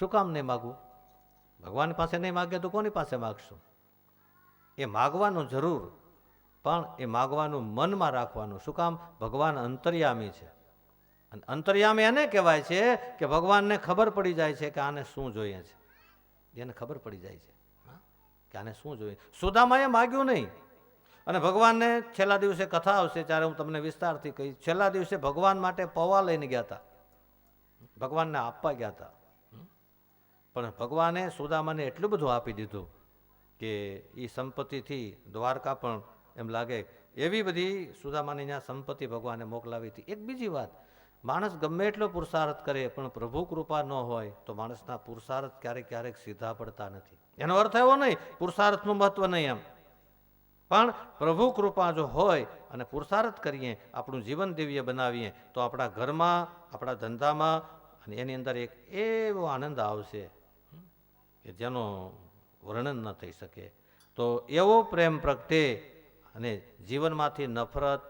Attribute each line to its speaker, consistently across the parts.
Speaker 1: શું કામ નહીં માગવું? ભગવાન પાસે નહીં માગે તો કોની પાસે માગશું? એ માગવાનું જરૂર, પણ એ માગવાનું મનમાં રાખવાનું. શું કામ? ભગવાન અંતર્યામી છે. અને અંતર્યામી એને કહેવાય છે કે ભગવાનને ખબર પડી જાય છે કે આને શું જોઈએ છે. એને ખબર પડી જાય છે કે આને શું જોઈએ. સુદામાએ માગ્યું નહીં. અને ભગવાનને છેલ્લા દિવસે કથા આવશે ત્યારે હું તમને વિસ્તારથી કહીશ. છેલ્લા દિવસે ભગવાન માટે પૌવા લઈને ગયા હતા, ભગવાનને આપવા ગયા હતા. પણ ભગવાને સુદામાને એટલું બધું આપી દીધું કે એ સંપત્તિથી દ્વારકા પણ એમ લાગે એવી બધી સુદામાની ત્યાં સંપત્તિ ભગવાને મોકલાવી હતી. એક બીજી વાત, માણસ ગમે એટલો પુરુષાર્થ કરે પણ પ્રભુ કૃપા ન હોય તો માણસના પુરુષાર્થ ક્યારેક ક્યારેક સીધા પડતા નથી. એનો અર્થ એવો નહીં પુરુષાર્થનું મહત્વ નહીં એમ, પણ પ્રભુ કૃપા જો હોય અને પુરુષાર્થ કરીએ, આપણું જીવન દિવ્ય બનાવીએ તો આપણા ઘરમાં, આપણા ધંધામાં અને એની અંદર એક એવો આનંદ આવશે કે જેનો વર્ણન ન થઈ શકે. તો એવો પ્રેમ પ્રગટે અને જીવનમાંથી નફરત,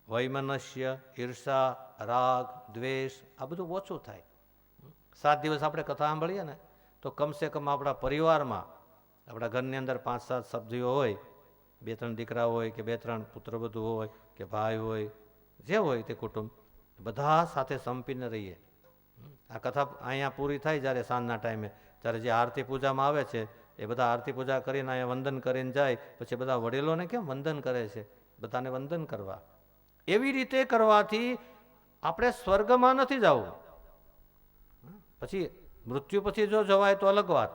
Speaker 1: વૈમનસ્ય, ઈર્ષા, રાગ, દ્વેષ આ બધું ઓછું થાય. 7 દિવસ આપણે કથા સાંભળીએ ને તો કમસે કમ આપણા પરિવારમાં, આપણા ઘરની અંદર 5-7 સભ્યો હોય, 2-3 દીકરા હોય કે 2-3 પુત્રવધુ હોય કે ભાઈ હોય, જે હોય તે કુટુંબ, બધા સાથે સંપીને રહીએ. આ કથા અહીંયા પૂરી થાય જ્યારે સાંજના ટાઈમે, ત્યારે જે આરતી પૂજામાં આવે છે એ બધા આરતી પૂજા કરીને અહીંયા વંદન કરીને જાય. પછી બધા વડીલોને કેમ વંદન કરે છે, બધાને વંદન કરવા. એવી રીતે કરવાથી આપણે સ્વર્ગમાં નથી જવું. પછી મૃત્યુ પછી જો જવાય તો અલગ વાત,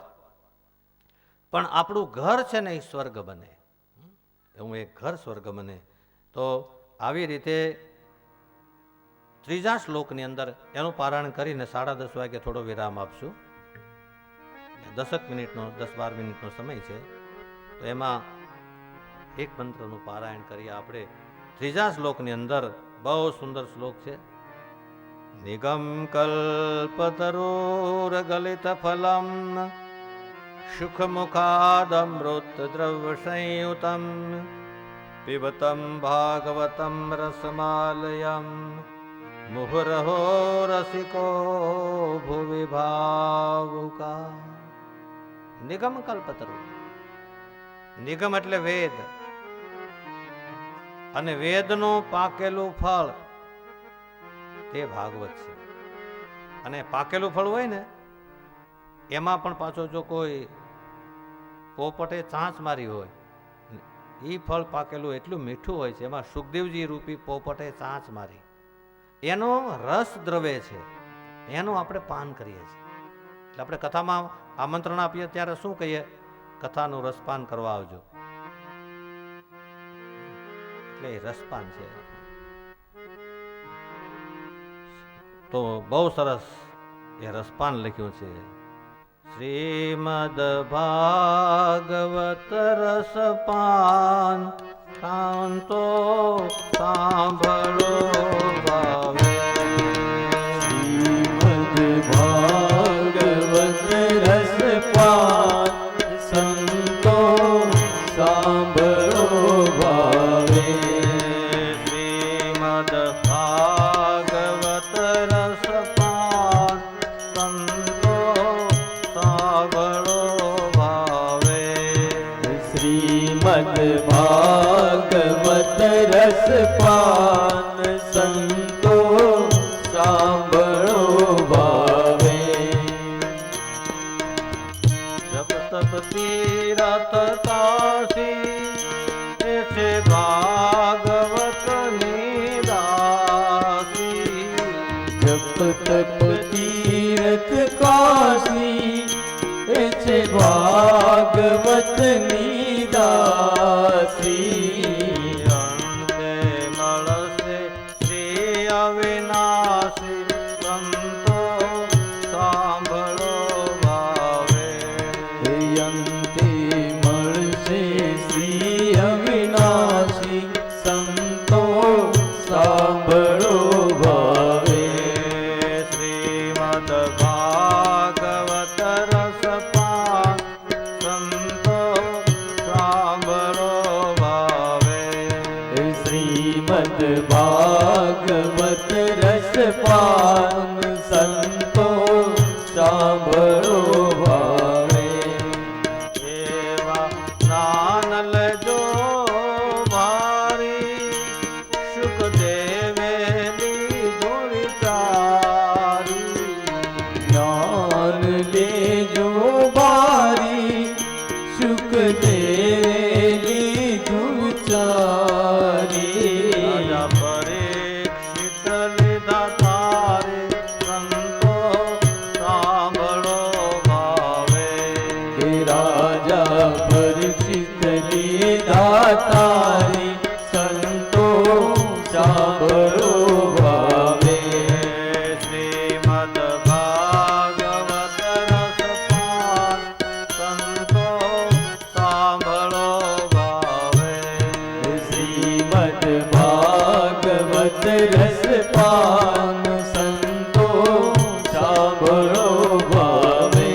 Speaker 1: પણ આપણું ઘર છે ને એ સ્વર્ગ બને. એવું એક ઘર સ્વર્ગ બને. તો આવી રીતે 3જા શ્લોકની અંદર એનું પારાયણ કરીને 10:30 વાગે થોડો વિરામ આપશું. 10 મિનિટનો, 10-12 મિનિટનો સમય છે. તો એમાં એક મંત્રનું પારાયણ કરીએ આપણે. 3જા શ્લોકની અંદર બહુ સુંદર શ્લોક છે. નિગમ કલ્પતરોર ગલિત ફલમ સુખમુખાદમૃત દ્રવ્ય સંયુતમ પિબતમ ભાગવતમ રસમાલયમ મુહુરહો રસિકો ભુવિ ભાવુકા. નિગમ કલ્પતરુ, નિગમ એટલે વેદ, અને વેદનું પાકેલું ફળ તે ભાગવત છે. અને પાકેલું ફળ હોય ને એમાં પણ પાછો જો કોઈ પોપટે ચાંચ મારી હોય, એ ફળ પાકેલું એટલું મીઠું હોય છે, એમાં સુખદેવજી રૂપી પોપટે ચાંચ મારી, એનો રસ દ્રવે છે, એનું આપણે પાન કરીએ છીએ. એટલે આપણે કથામાં આમંત્રણ આપીએ ત્યારે શું કહીએ? કથાનું રસપાન કરવા આવજો. એટલે એ રસપાન છે. તો બહુ સરસ એ રસપાન લખ્યું છે. શ્રીમદ ભાગવત રસપાન શાંતો સાંભળો ભાવે.
Speaker 2: શ્રીમદ ભાગવત રસપાન સંતો સાંભળો ભાવે.
Speaker 1: શ્રીમદ ભાગવત રસપાન સંતો સાંભળો ભાવે.
Speaker 2: શ્રીમદ ભાગવત રસપાન સંતો સાંભળો ભાવે.
Speaker 1: જપ તપ તીરથ કાશી એ છે ભાગવત નિદાસી.
Speaker 2: જપ તપ તીરથ કાશી એ છે ભાગવત નિદાસી.
Speaker 1: અંતે મળશે શ્રી અવિનાશી સંતો સાંભળો ભાવે.
Speaker 2: અંતે મળશે શ્રી અવિનાશી સંતો સાંભળો ભાવે.
Speaker 1: શ્રીમદ ભાગવત રસપાન સંતો સાંભળો ભાવે.
Speaker 2: શ્રીમદ ભાગવત રસપાન સંતો
Speaker 1: સુખદેવે લીધું વિચારી.
Speaker 2: જ્ઞાન લેજો બારી સુખદેવે લીધું વિચારી.
Speaker 1: રાજા પરીક્ષિત લીધા તારે સંતો સાંભળો ભાવે.
Speaker 2: હે રાજા પરીક્ષિત લીધા તારી સંતો સાંભળો ભાવે.
Speaker 1: શ્રીમદ ભાગવત રસપાન સંતો સાંભળો ભાવે.
Speaker 2: શ્રીમદ ભાગવત રસપાન સંતો સાંભળો ભાવે.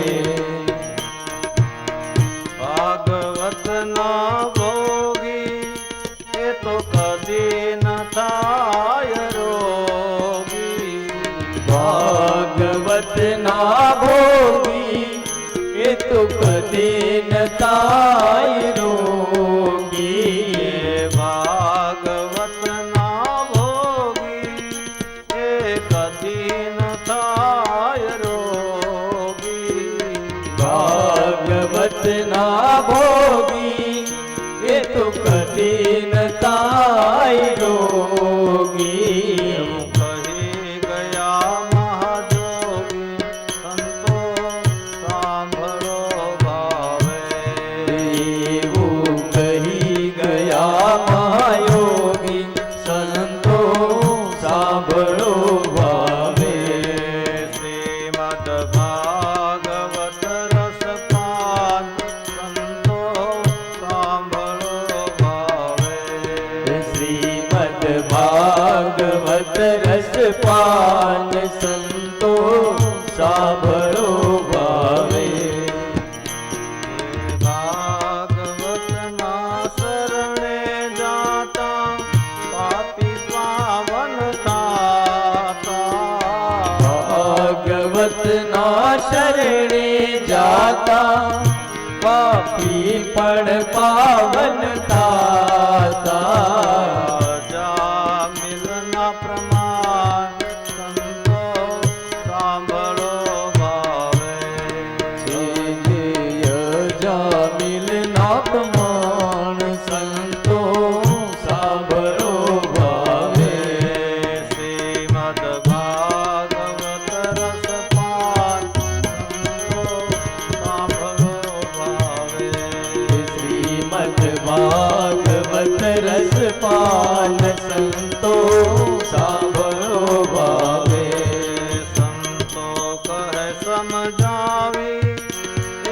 Speaker 1: ભાગવત ના ભોગી એ તો કદી ન થાય રોગી.
Speaker 2: ભાગવત ના ભોગી એ તો કદી ન થાય રોગી.
Speaker 1: એ ભાગવત ના ભોગી એ કદી ન થાય રોગી.
Speaker 2: ભાગવત ના ભોગી એ તો કદી ન થાય રોગી.
Speaker 1: એવું કહી ગયા મહાજોગી સંતો સાંભળો ભાવે.
Speaker 2: એવું કહી ગયા મહાયોગી સંતો સાંભળો ભાવે.
Speaker 1: શ્રીમદ ભાગવત રસપાન સંતો સાંભળો ભાવે.
Speaker 2: શ્રીમદ ભાગવત રસપાન સંતો સાંભળો ભાવે.
Speaker 1: ભાગવત ના શરણે જાતા પાપી પાવન થાતા.
Speaker 2: ભાગવત ના શરણે જાતા પાપી પણ પાવન થાતા.
Speaker 1: રાજા મિલના પ્રમાણ સંતો સાંભળો ભાવે.
Speaker 2: જામિલના પ્રમાણ સંતો સાંભળો ભાવે.
Speaker 1: શ્રીમદ ભાગવત રસપાન સંતો સાંભળો ભાવે.
Speaker 2: શ્રીમદ ભાગવત રસપાન સંતો સાંભળો ભાવે.
Speaker 1: સંતો કહે સમજાવી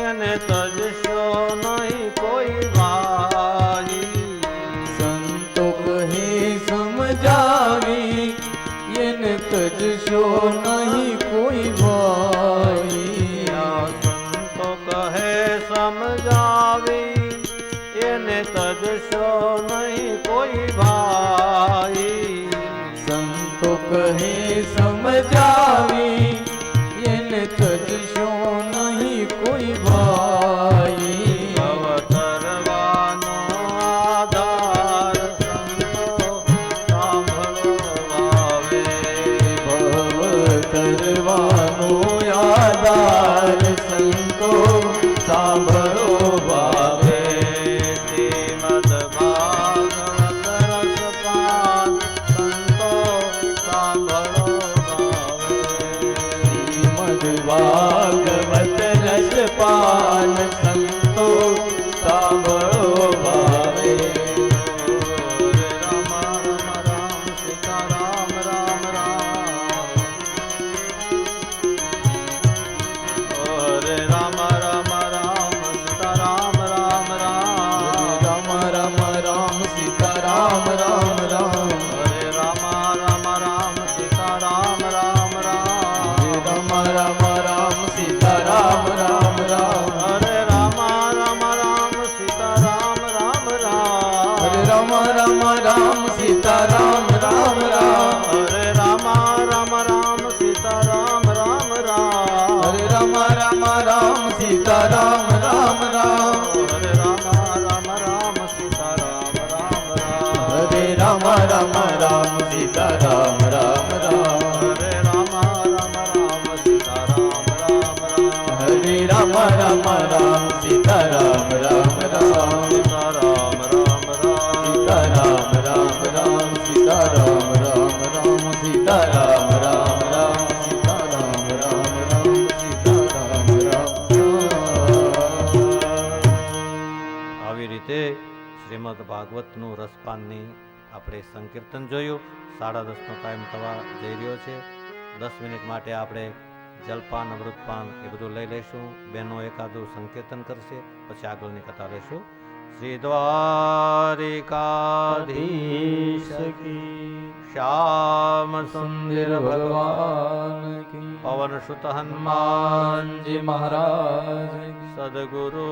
Speaker 1: એને તજશો નહીં કોઈ ભાઈ.
Speaker 2: સંતો કહે સમજાવી એને તજશો નહીં કોઈ ભાઈ.
Speaker 1: સંતો કહે સમજાવી એને તજશો નહીં કોઈ ભાઈ.
Speaker 2: સંતો કહે સમજાવી એને તજશો નહીં કોઈ ભાઈ.
Speaker 1: અવતરવાનો આધાર સંતો સાંભળો ભાવે.
Speaker 2: ભવ કરવાનો આધાર સંતો સાંભળો ભાવે.
Speaker 1: શ્રીમદ ભાગવત રસપાન સંતો સાંભળો ભાવે.
Speaker 2: શ્રીમદ ભાગવત રસપાન સંતો સાંભળો ભાવે.
Speaker 1: રામ રામ રામ સીતારામ રામ રામ. હરે રામ રામ રામ સીતારામ રામ રામ.
Speaker 2: રામ રામ રામ સીતારામ રામ રામ.
Speaker 1: હરે રામ રામ રામ સીતારામ રામ રામ.
Speaker 2: રામ રામ રામ સીતારામ રામ રામ.
Speaker 1: હરે રામ રામ રામ સીતારામ રામ રામ.
Speaker 2: હરે રામ રામ રામ સીતારામ રામ રામ. સીતારામ રામ રામ
Speaker 1: હરે રામ રામ રામ સીતારામ રામ રામ
Speaker 2: હરે રામ રામ રામ સીતારામ રામ રામ
Speaker 1: સીતારામ રામ રામ
Speaker 2: સીતારામ રામ રામ સીતારામ રામ રામ સીતારામ રામ રામ સીતારામ રામ રામ સીતારામ રામ રામ.
Speaker 1: આવી રીતે શ્રીમદ ભાગવતનું રસપાનની આપણે સંકીર્તન જોયું. 10:30નો ટાઈમ થવા જઈ રહ્યો છે. 10 મિનિટ માટે આપણે જલપાન અમૃતપાન એ બધું લઈ લઈશું. બહેનો એકાદું સંકીર્તન કરશે, પછી આગળની કથા લઈશું. શ્રી દ્વારિકાધીશ કી, શ્યામ સુંદર ભગવાન
Speaker 2: કી,
Speaker 1: પવન સુત હનુમાન
Speaker 2: હનુમાનજી મહારાજ કી,
Speaker 1: સદગુરુ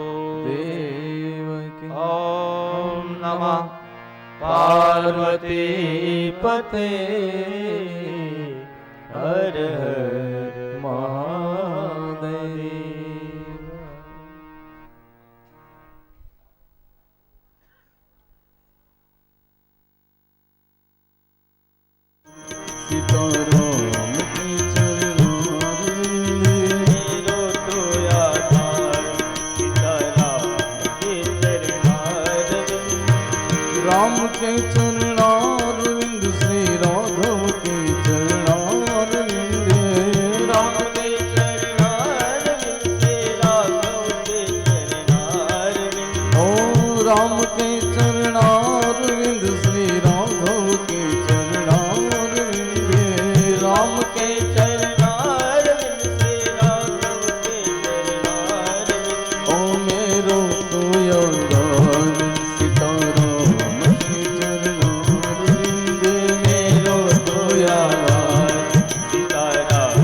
Speaker 2: દેવ કી.
Speaker 1: ઓમ નમઃ
Speaker 2: પાર્વતી પતે હર હર મહાદેવ. સીતારામ કી ચરણારવિંદે મેરો તો આધાર, સીતારામ કી ચરણારવિંદ. राम के चरणारविंद श्री राघव के चरणारविंद राम के चरणारविंद श्री राघव के चरणारविंद. ओ राम के चरणारविंद श्री राघव के चरणारविंद राम के चरणारविंद श्री राघव के चरणारविंद. ओ मेरो तो योगदान सीताराम के चरणारविंद मेरो तो यार सीताराम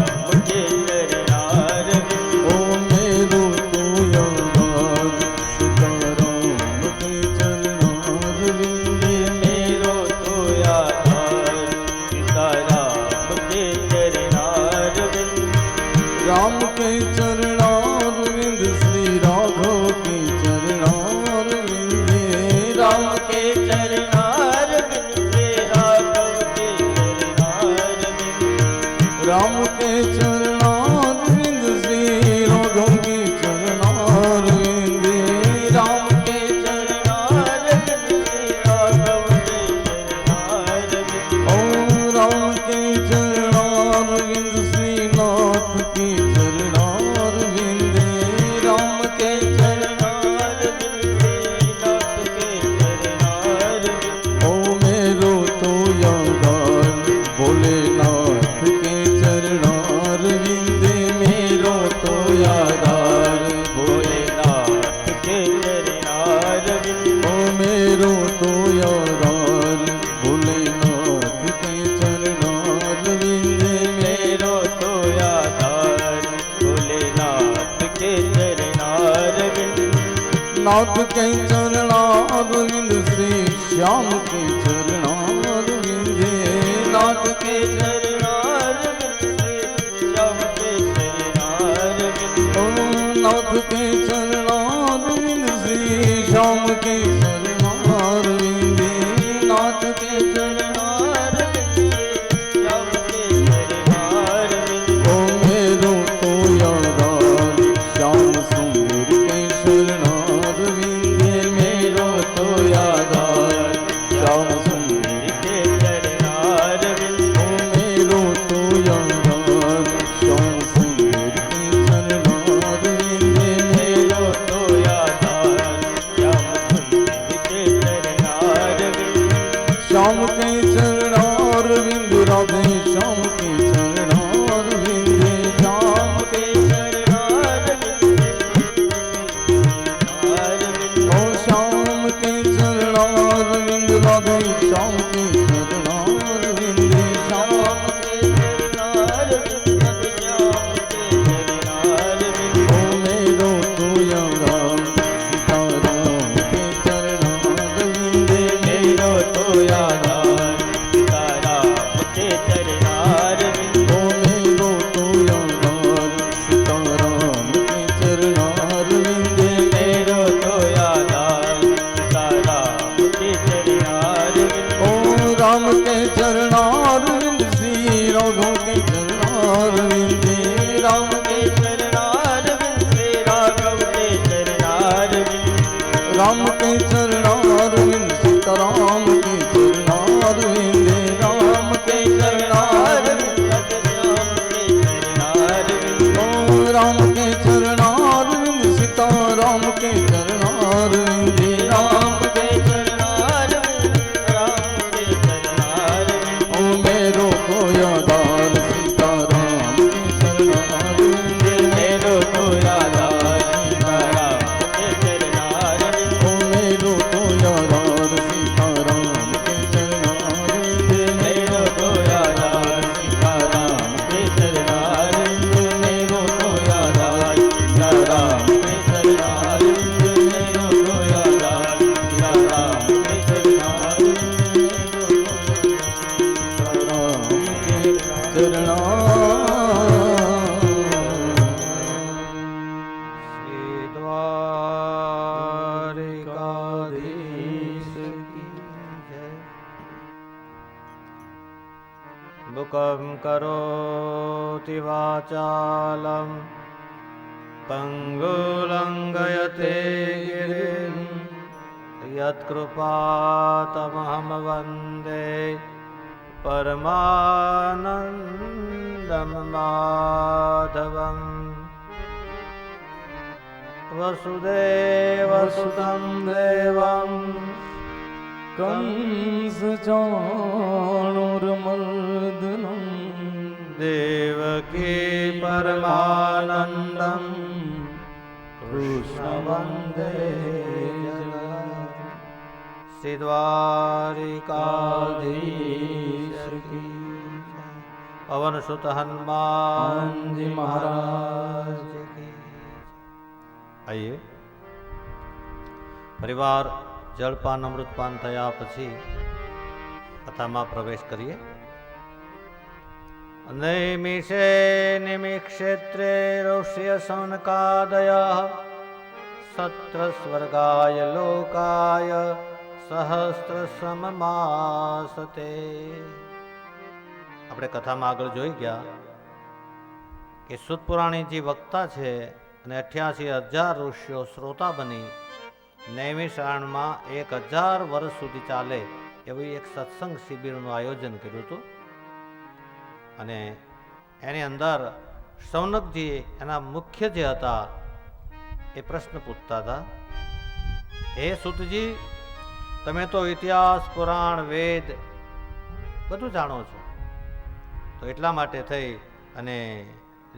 Speaker 2: के चरणारविंद. ओ मेरो तो यार सीताराम के चरणारविंद मेरो तो यार सीताराम के चरणारविंद. राम के चरणारविंद श्री राघव के चरणारविंद राम के चरणारविंद श्री राघव के चरणारविंद. राम के चरणारविंद श्री राघव के चरणारविंद राम के चरणारविंद श्री राघव के चरणारविंद. ओ राम के चरणारविंद श्रीनाथ के चरणारविंद राम के चरणारविंद श्रीनाथ के चरणारविंद. ओ मेरो तो यादार भोलेनाथ के चरणारविंद मेरो तो यादार भोलेनाथ के चरणारविंद. ओ मेरो तो यादार भोलेनाथ के चरणारविंद मेरो तो यादार भोलेनाथ के चरणारविंद. नाथ के चरणारविंद श्री श्याम के चरणारविंद नाथ के चरणारविंद श्री श्याम के चरणारविंद. ओ नाथ के चरणारविंद श्री श्याम के चरणारविंद नाथ के चरणारविंद श्री श्याम के चरणारविंद. ओ मेरो तो यादार श्याम सुंदर के चरणारविंद मेरो तो यादार श्याम सुंदर के चरणारविंद. ओ
Speaker 1: મુખં કરોતિ વાચાલં પંગુલંઘયતે ગિરિં યત્કૃપાતમહં વંદે પરમાનંદં માધવં. વસુદેવસુતં દેવં
Speaker 2: કંસચાણૂરમર્દનમ
Speaker 1: દેવકી પરમાનંદં
Speaker 2: કૃષ્ણ વંદે
Speaker 1: શ્રી દ્વારિકાધીશ
Speaker 2: કી
Speaker 1: પવન સુત હનુમાનજી મહારાજ કી. આઈએ પરિવાર જળપાન અમૃતપાન થયા પછી કથામાં પ્રવેશ કરીએ. નૈમિષે નિમિક્ષેત્રે ઋષ્ય સૌનકાદય સત્ર સ્વર્ગાય લોકાય સહસ્ત્ર સમમાસતે. આપણે કથામાં આગળ જોઈ ગયા કે સુત પુરાણીજી વક્તા છે અને 88,000 ઋષિઓ શ્રોતા બની નૈમિષારણમાં 1,000 વર્ષ સુધી ચાલે એવી એક સત્સંગ શિબિરનું આયોજન કર્યું હતું. અને એની અંદર શૌનકજી એના મુખ્ય જે હતા એ પ્રશ્ન પૂછતા હતા, હે સુતજી, તમે તો ઇતિહાસ પુરાણ વેદ બધું જાણો છો, તો એટલા માટે થઈ અને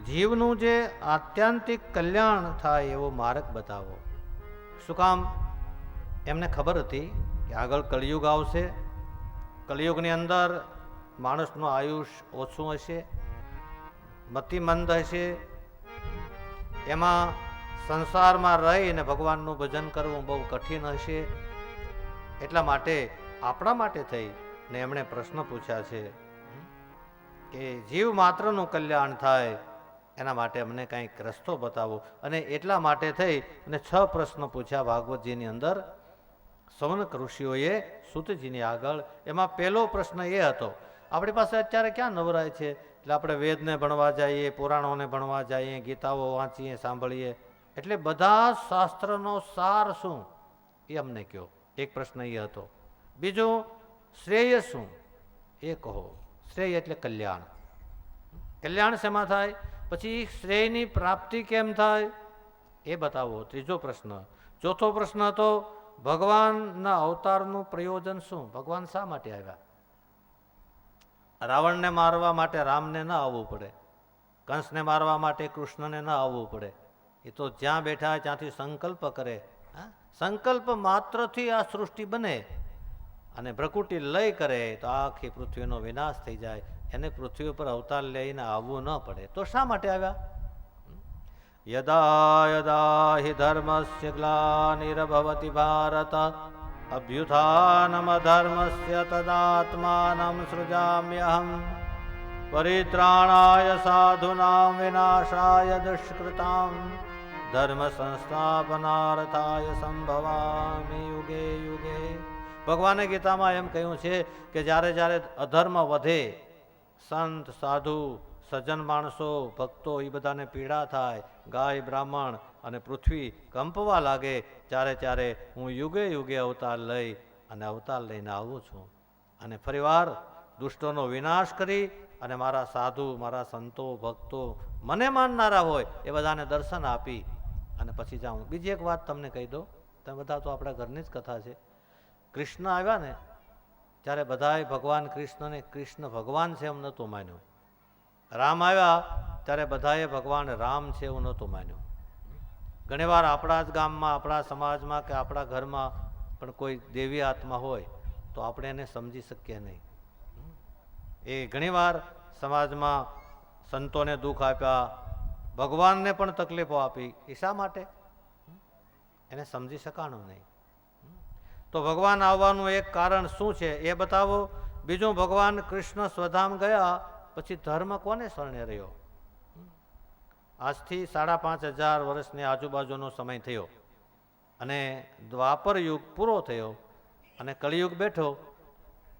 Speaker 1: જીવનું જે આત્યંતિક કલ્યાણ થાય એવો માર્ગ બતાવો. શું કામ? એમને ખબર હતી કે આગળ કળિયુગ આવશે, કળિયુગની અંદર માણસનું આયુષ ઓછું હશે, મતિમંદ હશે, એમાં સંસારમાં રહીને ભગવાનનું ભજન કરવું બહુ કઠિન હશે. એટલા માટે આપણા માટે થઈ ને એમણે પ્રશ્ન પૂછ્યા છે કે જીવ માત્રનું કલ્યાણ થાય એના માટે અમને કંઈક રસ્તો બતાવો. અને એટલા માટે થઈ અને 6 પ્રશ્ન પૂછ્યા ભાગવતજીની અંદર સૌનક ઋષિઓએ સૂતજીની આગળ. એમાં પહેલો પ્રશ્ન એ હતો, આપણી પાસે અત્યારે ક્યાં નવરાય છે, એટલે આપણે વેદને ભણવા જઈએ, પુરાણોને ભણવા જઈએ, ગીતાઓ વાંચીએ, સાંભળીએ, એટલે બધા શાસ્ત્રનો સાર શું એ અમને કહો. એક પ્રશ્ન એ હતો. બીજું, શ્રેય શું એ કહો. શ્રેય એટલે કલ્યાણ. કલ્યાણ શેમાં થાય? પછી શ્રેયની પ્રાપ્તિ કેમ થાય એ બતાવો. ત્રીજો પ્રશ્ન. ચોથો પ્રશ્ન હતો, ભગવાનના અવતારનું પ્રયોજન શું? ભગવાન શા માટે આવ્યા? રાવણને મારવા માટે રામને ન આવવું પડે, કંસને મારવા માટે કૃષ્ણને ન આવવું પડે. એ તો જ્યાં બેઠા ત્યાંથી સંકલ્પ કરે. સંકલ્પ માત્રથી આ સૃષ્ટિ બને અને ભ્રકુટી લય કરે તો આખી પૃથ્વીનો વિનાશ થઈ જાય. એને પૃથ્વી ઉપર અવતાર લઈને આવવું ન પડે. તો શા માટે આવ્યા? યદા યદા હિ ધર્મસ્ય ગ્લાનિર્ભવતિ ભારત અભ્યુત્થાનમધર્મસ્ય તદાત્માનં સૃજામ્યહં પરિત્રાણાય સાધૂનાં વિનાશાય દુષ્કૃતાં ધર્મ સંસ્થાપનાર્થાય સંભવામિ યુગે યુગે. ભગવાને ગીતામાં એમ કહ્યું છે કે જ્યારે જ્યારે અધર્મ વધે, સંત સાધુ સજ્જન માણસો ભક્તો એ બધાને પીડા થાય, ગાય બ્રાહ્મણ અને પૃથ્વી કંપવા લાગે, ત્યારે ત્યારે હું યુગે યુગે અવતાર લઈ અને અવતાર લઈને આવું છું અને ફરીવાર દુષ્ટોનો વિનાશ કરી અને મારા સાધુ, મારા સંતો, ભક્તો, મને માનનારા હોય એ બધાને દર્શન આપી અને પછી જાઉં. બીજી એક વાત તમને કહી દો, તમે બધા તો આપણા ઘરની જ કથા છે. કૃષ્ણ આવ્યા ને ત્યારે બધાએ ભગવાન કૃષ્ણને કૃષ્ણ ભગવાન છે એમ નહોતું માન્યું. રામ આવ્યા ત્યારે બધાએ ભગવાન રામ છે એવું નહોતું માન્યું. ઘણીવાર આપણા જ ગામમાં, આપણા સમાજમાં કે આપણા ઘરમાં પણ કોઈ દેવી આત્મા હોય તો આપણે એને સમજી શકીએ નહીં. એ ઘણીવાર સમાજમાં સંતોને દુઃખ આપ્યા, ભગવાનને પણ તકલીફો આપી. એ શા માટે? એને સમજી શકાણું નહીં. તો ભગવાન આવવાનું એક કારણ શું છે એ બતાવો. બીજું, ભગવાન કૃષ્ણ સ્વધામ ગયા પછી ધર્મ કોને શરણે રહ્યો? આજથી 5,500 વર્ષની આજુબાજુનો સમય થયો અને દ્વાપર યુગ પૂરો થયો અને કળિયુગ બેઠો.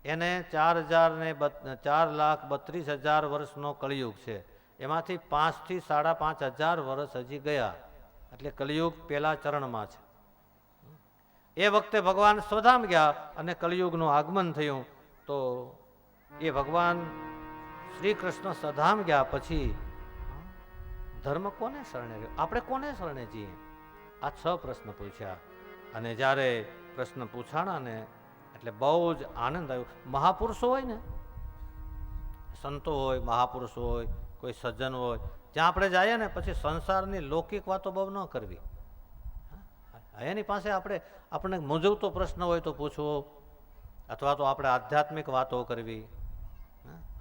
Speaker 1: એને 4,32,000 વર્ષનો કળિયુગ છે. એમાંથી 5,000 થી 5,500 વર્ષ હજી ગયા, એટલે કલિયુગ પહેલા ચરણમાં છે. એ વખતે ભગવાન સ્વધામ ગયા અને કલિયુગનું આગમન થયું. તો એ ભગવાન શ્રી કૃષ્ણ સ્વધામ ગયા પછી ધર્મ કોને શરણે રહ્યો? આપણે કોને શરણે જઈએ? આ 6 પ્રશ્ન પૂછ્યા. અને જ્યારે પ્રશ્ન પૂછાણા ને એટલે બહુ જ આનંદ આવ્યો. મહાપુરુષો હોય ને, સંતો હોય, મહાપુરુષો હોય, કોઈ સજ્જન હોય, જ્યાં આપણે જઈએ ને પછી સંસારની લૌકિક વાતો બહુ ન કરવી. એની પાસે આપણે મૂંઝવતો પ્રશ્ન હોય તો પૂછવો, અથવા તો આપણે આધ્યાત્મિક વાતો કરવી.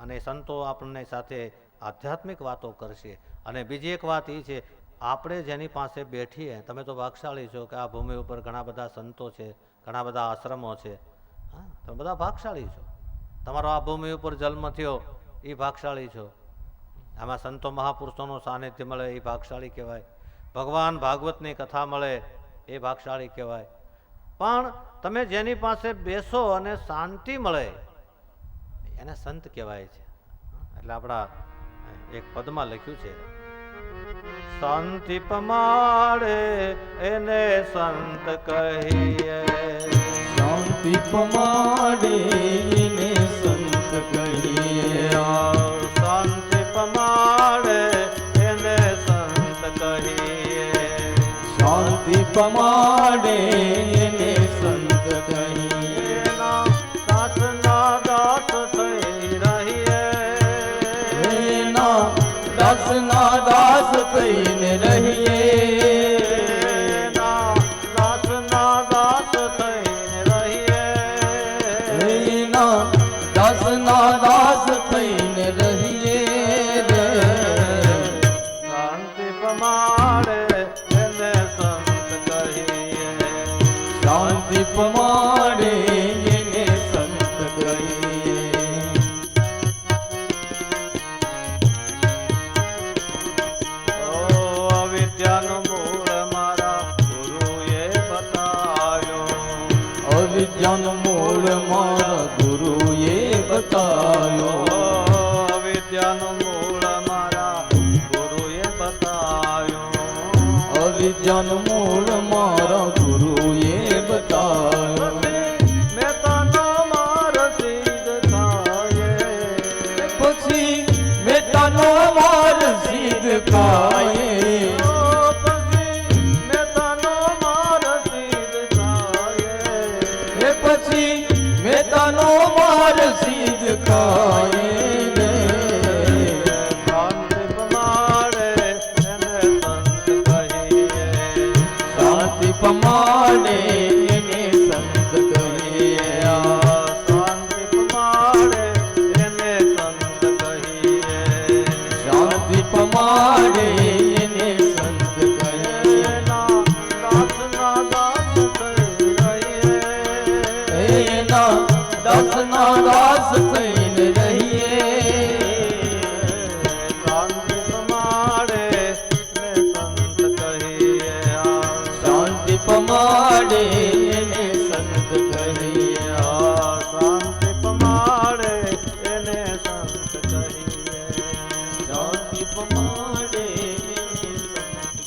Speaker 1: અને સંતો આપણને સાથે આધ્યાત્મિક વાતો કરશે. અને બીજી એક વાત એ છે, આપણે જેની પાસે બેઠીએ, તમે તો ભાગશાળી છો કે આ ભૂમિ ઉપર ઘણા બધા સંતો છે, ઘણા બધા આશ્રમો છે. તમે બધા ભાગશાળી છો. તમારો આ ભૂમિ ઉપર જન્મ થયો એ ભાગશાળી છો. આમાં સંતો મહાપુરુષોનું સાનિધ્ય મળે એ ભાગશાળી કહેવાય. ભગવાન ભાગવતની કથા મળે એ ભાગશાળી કહેવાય. પણ તમે જેની પાસે બેસો અને શાંતિ મળે એને સંત કહેવાય છે. એટલે આપણા એક પદમાં લખ્યું છે, શાંતિ પમાડે એને સંત કહીએ.
Speaker 2: શાંતિ પમાડે એને સંત કહીએ.
Speaker 1: શાંતિ પમાડે એને સંત કહીએ.
Speaker 2: શાંતિ પમાડે એને સંત કહીએ.
Speaker 1: દાસના દાસ થઈ રહીએ.
Speaker 2: એના દાસના દાસ થઈને રહીએ.
Speaker 1: દાસના દાસ થઈને રહીએ.
Speaker 2: એના દાસના દાસ થઈને રહીએ.
Speaker 1: શાંતિ પમાડે એને સંત કહીએ.
Speaker 2: શાંતિ પમાડે એને સંત કહીએ.
Speaker 1: અવિદ્યાનું મૂળ મારા ગુરુએ બતાવ્યો.
Speaker 2: અવિદ્યાનું મૂળ મારા ગુરુએ બતાવ્યો.
Speaker 1: અવિદ્યાનું મૂળ મારા ગુરુએ બતાવ્યો.
Speaker 2: અવિદ્યાનું મૂળ મારા ગુરુએ બતાવ્યો.
Speaker 1: મેં તનો માર સિદ્ધ થાય.
Speaker 2: પછી મેતાનો માર સિદ્ધ કાયે. પછી મેતાનો માર સિદ્ધ કાયે.
Speaker 1: શાંતિ પમાડે એને સંત કહીએ.
Speaker 2: શાંતિ પમાડે એને સંત કહીએ.
Speaker 1: શાંતિ પમાડે એને સંત કહીએ.
Speaker 2: શાંતિ પમાડે એને સંત કહીએ.
Speaker 1: દાસના દાસ થઈ રહીએ.
Speaker 2: એના દાસના દાસ થઈને રહીએ.
Speaker 1: શાંતિ પમાડે ને સંત કહીએ.
Speaker 2: શાંતિ પમાડે એને સંત કહીએ.
Speaker 1: શાંતિ પમાડે એને સંત કહીએ.
Speaker 2: શાંતિ પમાડે એને સંત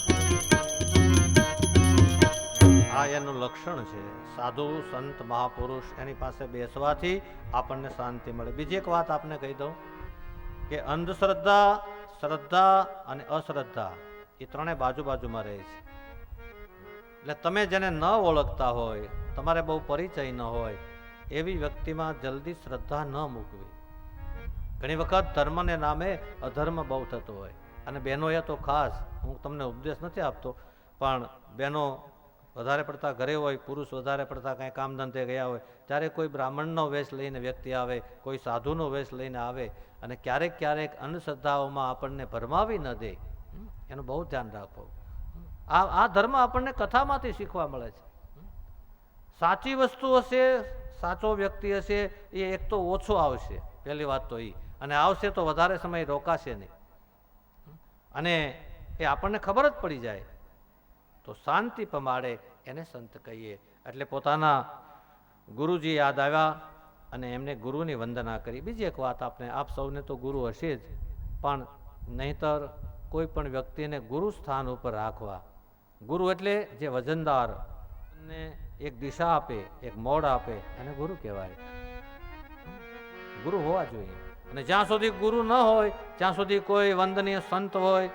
Speaker 2: કહીએ.
Speaker 1: આ એનું લક્ષણ છે. સાધુ સંત મહાપુરુષ એની પાસે બેસવાથી આપણને શાંતિ મળે. બીજી એક વાત આપને કહી દઉં કે અંધશ્રદ્ધા, શ્રદ્ધા અને અશ્રદ્ધા એ ત્રણે બાજુમાં રહે છે. એટલે તમે જેને ન ઓળખતા હોય, તમારે બહુ પરિચય ન હોય, એવી વ્યક્તિમાં જલ્દી શ્રદ્ધા ન મૂકવી. ઘણી વખત ધર્મને નામે અધર્મ બહુ થતો હોય. અને બહેનોએ તો ખાસ, હું તમને ઉપદેશ નથી આપતો, પણ બહેનો વધારે પડતા ઘરે હોય, પુરુષ વધારે પડતા કાંઈ કામ ધંધે ગયા હોય, ત્યારે કોઈ બ્રાહ્મણનો વેશ લઈને વ્યક્તિ આવે, કોઈ સાધુનો વેશ લઈને આવે અને ક્યારેક અંધશ્રદ્ધાઓમાં આપણને ભરમાવી ન દે, એનું બહુ ધ્યાન રાખવું. આ ધર્મ આપણને કથામાંથી શીખવા મળે છે. સાચી વસ્તુ હશે, સાચો વ્યક્તિ હશે, એ એક તો ઓછો આવશે, પહેલી વાત તો એ, અને આવશે તો વધારે સમય રોકાશે નહીં, અને એ આપણને ખબર જ પડી જાય. તો શાંતિ પમાડે એને સંત કહીએ. એટલે પોતાના ગુરુજી યાદ આવ્યા અને એમને ગુરુની વંદના કરી. બીજી એક વાત આપને, આપ સૌને તો ગુરુ હશે જ, પણ નહીંતર કોઈ પણ વ્યક્તિને ગુરુ સ્થાન ઉપર રાખવા. ગુરુ એટલે જે વજનદાર ને એક દિશા આપે, એક મોડ આપે, એને ગુરુ કહેવાય. ગુરુ હોવા જોઈએ. અને જ્યાં સુધી ગુરુ ન હોય ત્યાં સુધી કોઈ વંદનીય સંત હોય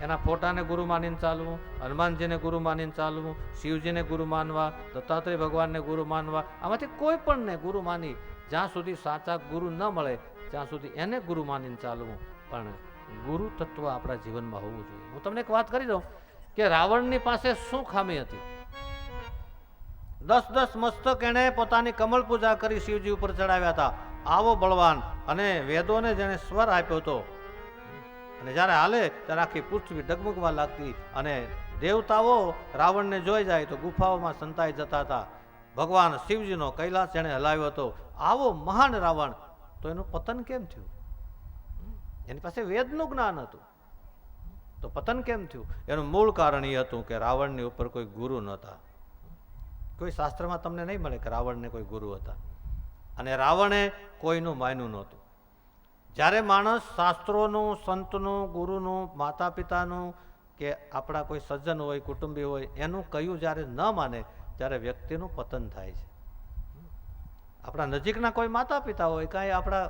Speaker 1: એના ફોટાને ગુરુ માનીને ચાલવું, હનુમાનજીને ગુરુ માનીને ચાલવું, શિવજીને ગુરુ માનવા, દત્તાત્રેય ભગવાનને ગુરુ માનવા, આમાંથી કોઈ પણને ગુરુ માની જ્યાં સુધી સાચા ગુરુ ન મળે ત્યાં સુધી એને ગુરુ માનીને ચાલવું. પણ ગુરુ તત્વ આપણા જીવનમાં હોવું જોઈએ. હું તમને એક વાત કરી દઉં કે રાવણની પાસે શું ખામી હતી? 10 મસ્તક એણે પોતાની કમળ પૂજા કરી શિવજી ઉપર ચડાવ્યા હતા. આવો બળવાન, અને વેદોને જેને સ્વર આપ્યો હતો, અને જ્યારે હાલે ત્યારે આખી પૃથ્વી ડગમગવા લાગતી, અને દેવતાઓ રાવણને જોઈ જાય તો ગુફાઓમાં સંતાઈ જતા હતા. ભગવાન શિવજીનો કૈલાસ જેણે હલાવ્યો હતો, આવો મહાન રાવણ, તો એનું પતન કેમ થયું? એની પાસે વેદનું જ્ઞાન હતું, તો પતન કેમ થયું? એનું મૂળ કારણ એ હતું કે રાવણની ઉપર કોઈ ગુરુ નહોતા. કોઈ શાસ્ત્રમાં તમને નહીં મળે કે રાવણને કોઈ ગુરુ હતા. અને રાવણે કોઈનું માન્યું નહોતું. જ્યારે માણસ શાસ્ત્રોનું, સંતનું, ગુરુનું, માતા પિતાનું, કે આપણા કોઈ સજ્જન હોય, કુટુંબી હોય, એનું કયું જ્યારે ન માને ત્યારે વ્યક્તિનું પતન થાય છે. આપણા નજીકના કોઈ માતા પિતા હોય, કાંઈ આપણા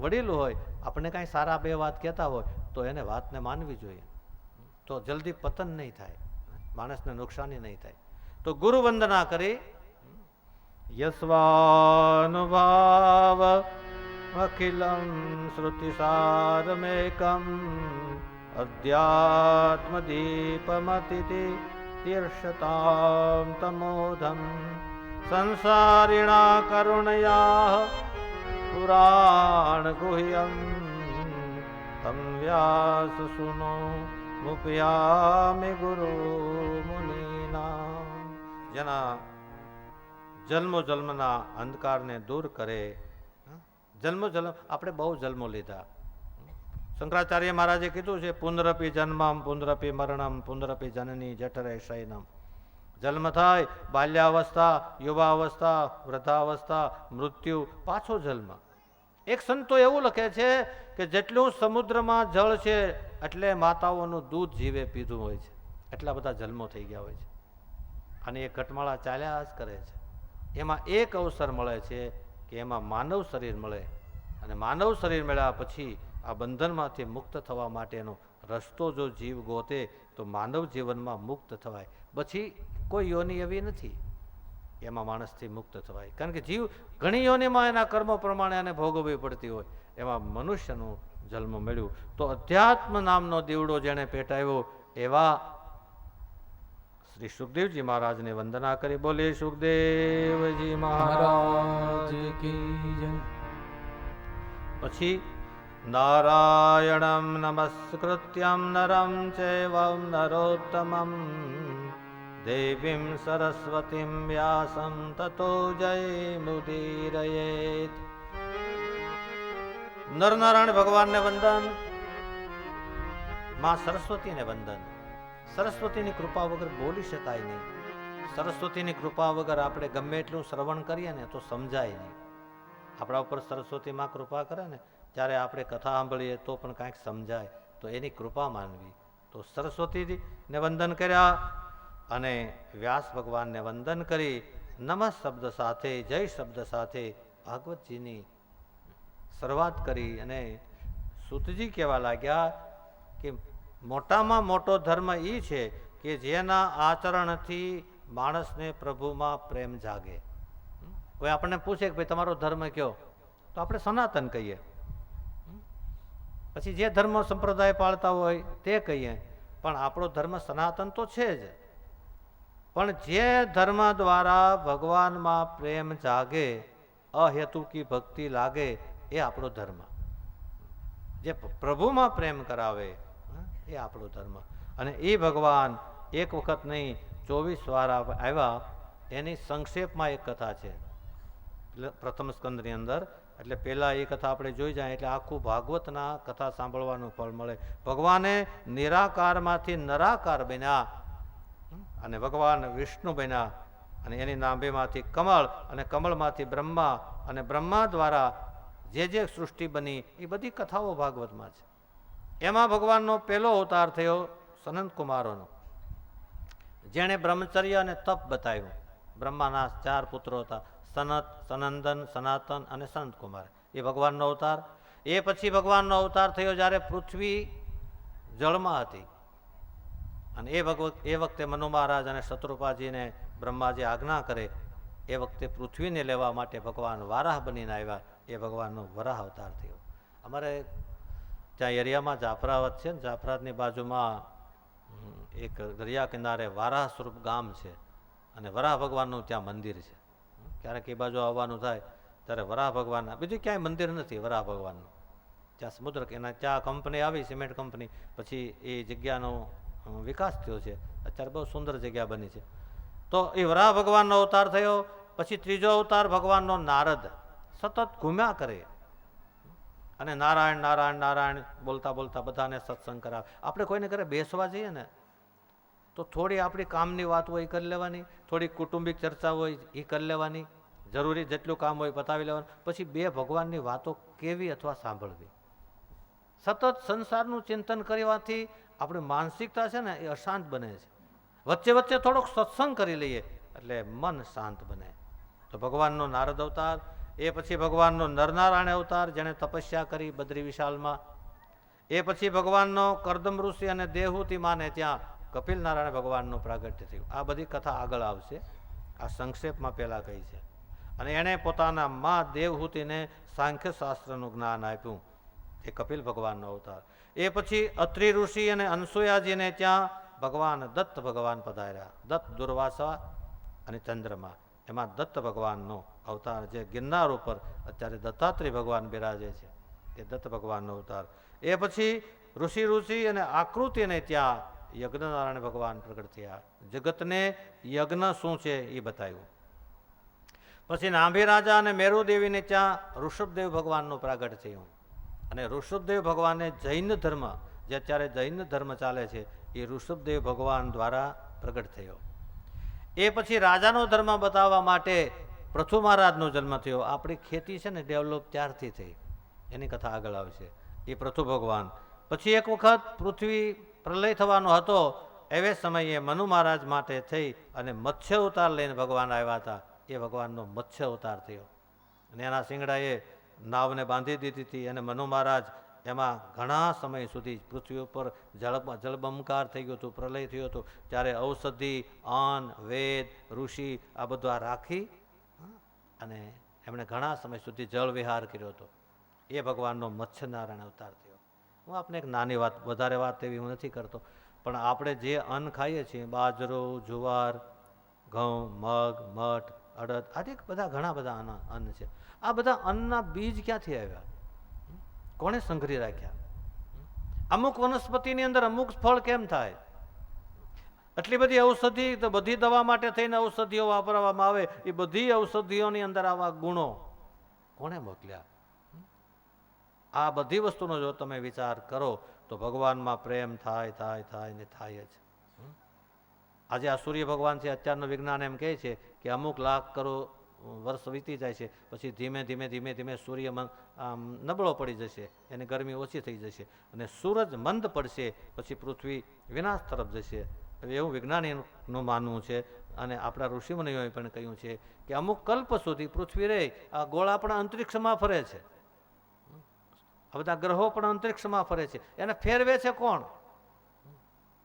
Speaker 1: વડીલ હોય, આપણે કાંઈ સારા બે વાત કહેતા હોય તો એને વાતને માનવી જોઈએ, તો જલ્દી પતન નહીં થાય, માણસને નુકસાની નહીં થાય. તો ગુરુ વંદના કરી. યસ્વાનુભાવ અખિલમ શ્રુતિસારમેકમ અધ્યાત્મદીપમતિથિ તીર્ષતામ તમોધમ સંસારિણા કરુણયા પુરાણ ગુહ્યમ તમ વ્યાસ સુનો મુપયામિ ગુરુ મુનિના. જેના જન્મો જન્મના અંધકારને દૂર કરે. જન્મ આપણે બહુ જન્મો લીધા. શંકરાચાર્ય મહારાજે કીધું છે, પુનરપી જન્મમ પુનરપી મરણમ પુનરપી જનની જઠરે શયનમ. જન્મ થાય, બાલ્યાવસ્થા, યુવાવસ્થા, વૃદ્ધાવસ્થા, મૃત્યુ, પાછો જન્મ. એક સંતો એવું લખે છે કે જેટલું સમુદ્રમાં જળ છે એટલે માતાઓનું દૂધ જીવે પીધું હોય છે, એટલા બધા જન્મો થઈ ગયા હોય છે. અને એ ઘટમાળા ચાલ્યા જ કરે છે. એમાં એક અવસર મળે છે કે એમાં માનવ શરીર મળે, અને માનવ શરીર મળ્યા પછી આ બંધનમાંથી મુક્ત થવા માટેનો રસ્તો જો જીવ ગોતે તો માનવ જીવનમાં મુક્ત થવાય. પછી કોઈ યોની એવી નથી એમાં માણસથી મુક્ત થવાય, કારણ કે જીવ ઘણી યોનીમાં એના કર્મો પ્રમાણે એને ભોગવવી પડતી હોય. એમાં મનુષ્યનું જન્મ મળ્યું તો અધ્યાત્મ નામનો દીવડો જેણે પેટાવ્યો એવા શ્રી સુખદેવજી મહારાજને વંદના કરી. બોલે સુખદેવજી મહારાજ કી જય. પછી નારાયણમ નમસ્કૃત્યમ નરમ ચૈવમ નરોત્તમમ દેવીમ સરસ્વતીમ વ્યાસમ તતો જયમુદીરયેત. નરનારાયણ ભગવાનને વંદન, માં સરસ્વતીને વંદન. સરસ્વતીની કૃપા વગર બોલી શકાય નહીં. સરસ્વતીની કૃપા વગર આપણે ગમે એટલું શ્રવણ કરીએ ને તો સમજાય નહીં. આપણા ઉપર સરસ્વતી માં કૃપા કરે ને ત્યારે આપણે કથા સાંભળીએ તો પણ કાંઈક સમજાય, તો એની કૃપા માનવી. તો સરસ્વતીને વંદન કર્યા અને વ્યાસ ભગવાનને વંદન કરી નમઃ શબ્દ સાથે, જય શબ્દ સાથે ભાગવતજીની શરૂઆત કરી. અને સૂતજી કહેવા લાગ્યા કે મોટામાં મોટો ધર્મ એ છે કે જેના આચરણથી માણસને પ્રભુમાં પ્રેમ જાગે. કોઈ આપણને પૂછે કે ભાઈ તમારો ધર્મ કયો, તો આપણે સનાતન કહીએ. પછી જે ધર્મ સંપ્રદાય પાળતા હોય તે કહીએ, પણ આપણો ધર્મ સનાતન તો છે જ. પણ જે ધર્મ દ્વારા ભગવાનમાં પ્રેમ જાગે, અહેતુકી ભક્તિ લાગે, એ આપણો ધર્મ. જે પ્રભુમાં પ્રેમ કરાવે એ આપણો ધર્મ. અને એ ભગવાન એક વખત નહીં 24 વાર આવ્યા. એની સંક્ષેપમાં એક કથા છે પ્રથમ સ્કંદની અંદર. એટલે પહેલાં એ કથા આપણે જોઈ જાય એટલે આખું ભાગવતના કથા સાંભળવાનું ફળ મળે. ભગવાને નિરાકારમાંથી નરાકાર બન્યા અને ભગવાન વિષ્ણુ બન્યા. અને એની નાભીમાંથી કમળ, અને કમળમાંથી બ્રહ્મા, અને બ્રહ્મા દ્વારા જે સૃષ્ટિ બની એ બધી કથાઓ ભાગવતમાં છે. એમાં ભગવાનનો પહેલો અવતાર થયો સનંત કુમારોનો, જેણે બ્રહ્મચર્ય અને તપ બતાવ્યું. બ્રહ્માના 4 પુત્રો હતા, સનત, સનંદન, સનાતન અને સનત કુમાર. એ ભગવાનનો અવતાર. એ પછી ભગવાનનો અવતાર થયો જ્યારે પૃથ્વી જળમાં હતી, અને એ વખતે મનુ મહારાજ અને શત્રુપાજીને બ્રહ્માજી આજ્ઞા કરે એ વખતે પૃથ્વીને લેવા માટે ભગવાન વારાહ બનીને આવ્યા. એ ભગવાનનો વરાહ અવતાર થયો. અમારે ત્યાં એરિયામાં જાફરાબાદ છે ને, જાફરાબાદની બાજુમાં એક દરિયા કિનારે વારાહ સ્વરૂપ ગામ છે, અને વરાહ ભગવાનનું ત્યાં મંદિર છે. ક્યારેક એ બાજુ આવવાનું થાય ત્યારે વરાહ ભગવાનના, બીજું ક્યાંય મંદિર નથી વરાહ ભગવાનનું. ત્યાં સમુદ્ર એના ત્યાં કંપની આવી, સિમેન્ટ કંપની, પછી એ જગ્યાનો વિકાસ થયો છે. અત્યારે બહુ સુંદર જગ્યા બની છે. તો એ વરાહ ભગવાનનો અવતાર થયો. પછી ત્રીજો અવતાર ભગવાનનો નારદ, સતત ઘૂમ્યા કરે અને નારાયણ નારાયણ નારાયણ બોલતા બોલતા બધાને સત્સંગ કરાવે. આપણે કોઈને ઘરે બેસવા જઈએ ને તો થોડી આપણી કામની વાત હોય એ કરી લેવાની, થોડી કુટુંબિક ચર્ચા હોય એ કરી લેવાની, જરૂરી જેટલું કામ હોય પતાવી લેવાનું. પછી બે ભગવાનની વાતો કેવી અથવા સાંભળવી. સતત સંસારનું ચિંતન કરવાથી આપણી માનસિકતા છે ને એ અશાંત બને છે. વચ્ચે વચ્ચે થોડોક સત્સંગ કરી લઈએ એટલે મન શાંત બને. તો ભગવાનનો નારદ અવતાર. એ પછી ભગવાનનો નરનારાયણ અવતાર, જેણે તપસ્યા કરી બદ્રી વિશાલમાં. એ પછી ભગવાનનો કરદમ ઋષિ અને દેવહૂતિ માને ત્યાં કપિલ નારાયણ ભગવાનનું પ્રાગટ્ય થયું. આ બધી કથા આગળ આવશે, આ સંક્ષેપમાં પહેલાં કહી છે. અને એણે પોતાના મા દેવહૂતિને સાંખ્ય શાસ્ત્રનું જ્ઞાન આપ્યું, એ કપિલ ભગવાનનો અવતાર. એ પછી અત્રિ ઋષિ અને અનસુયાજીને ત્યાં ભગવાન દત્ત ભગવાન પધાર્યા. દત્ત, દુર્વાસા અને ચંદ્રમા, એમાં દત્ત ભગવાનનો અવતાર, જે ગિરનાર ઉપર અત્યારે દત્તાત્રેય ભગવાન બિરાજે છે, એ દત્ત ભગવાનનો અવતાર. એ પછી ઋષિ અને આકૃતિને ત્યાં યજ્ઞનારાયણ ભગવાન પ્રગટ થયા. જગતને યજ્ઞ શું છે એ બતાવ્યું. પછી નાભી રાજા અને મેરુદેવીને ત્યાં ઋષભદેવ ભગવાનનું પ્રાગટ થયું. અને ઋષભદેવ ભગવાને જૈન ધર્મ, જે અત્યારે જૈન ધર્મ ચાલે છે, એ ઋષભદેવ ભગવાન દ્વારા પ્રગટ થયો. એ પછી રાજાનો ધર્મ બતાવવા માટે પૃથુ મહારાજનો જન્મ થયો. આપણી ખેતી છે ને ડેવલપ ત્યારથી થઈ, એની કથા આગળ આવશે. એ પૃથુ ભગવાન. પછી એક વખત પૃથ્વી પ્રલય થવાનો હતો, એવે સમયે મનુ મહારાજ માટે થઈ અને મત્સ્ય અવતાર લઈને ભગવાન આવ્યા હતા. એ ભગવાનનો મત્સ્ય અવતાર થયો. અને એના શિંગડાએ નાવને બાંધી દીધી હતી. અને મનુ મહારાજ એમાં ઘણા સમય સુધી પૃથ્વી ઉપર જળબંકાર થઈ ગયું હતું, પ્રલય થયો હતો, ત્યારે ઔષધિ, અન્ન, વેદ, ઋષિ આ બધું આ રાખી અને એમણે ઘણા સમય સુધી જળ વિહાર કર્યો હતો. એ ભગવાનનો મત્સ્યનારાયણ અવતાર થયો. હું આપને એક નાની વાત, વધારે વાત એવી હું નથી કરતો, પણ આપણે જે અન્ન ખાઈએ છીએ, બાજરો, જુવાર, ઘઉં, મગ, મઠ, અડદ, આદિ ઘણા બધા અન્ન છે. આ બધા અન્નના બીજ ક્યાંથી આવ્યા? કોણે સંઘરી રાખ્યા? અમુક વનસ્પતિની અંદર અમુક ફળ કેમ થાય? એટલી બધી ઔષધિ, તો બધી દવા માટે થઈને ઔષધિઓ વાપરવામાં આવે, એ બધી ઔષધિઓની અંદર આવા ગુણો કોણે મોકલ્યા? આ બધી વસ્તુનો જો તમે વિચાર કરો તો ભગવાનમાં પ્રેમ થાય થાય થાય ને થાય જ. આજે આ સૂર્ય ભગવાન છે, અત્યારનું વિજ્ઞાન એમ કહે છે કે અમુક લાખ કરોડ વર્ષ વીતી જાય છે, પછી ધીમે ધીમે ધીમે ધીમે સૂર્ય નબળો પડી જશે, એની ગરમી ઓછી થઈ જશે, અને સૂરજ મંદ પડશે, પછી પૃથ્વી વિનાશ તરફ જશે. એવું વિજ્ઞાનીનું માનવું છે. અને આપણા ઋષિમુનિઓએ પણ કહ્યું છે કે અમુક કલ્પ સુધી પૃથ્વી રહે, આ ગોળા પણ અંતરિક્ષમાં ફરે છે, આ બધા ગ્રહો પણ અંતરિક્ષમાં ફરે છે. એને ફેરવે છે કોણ?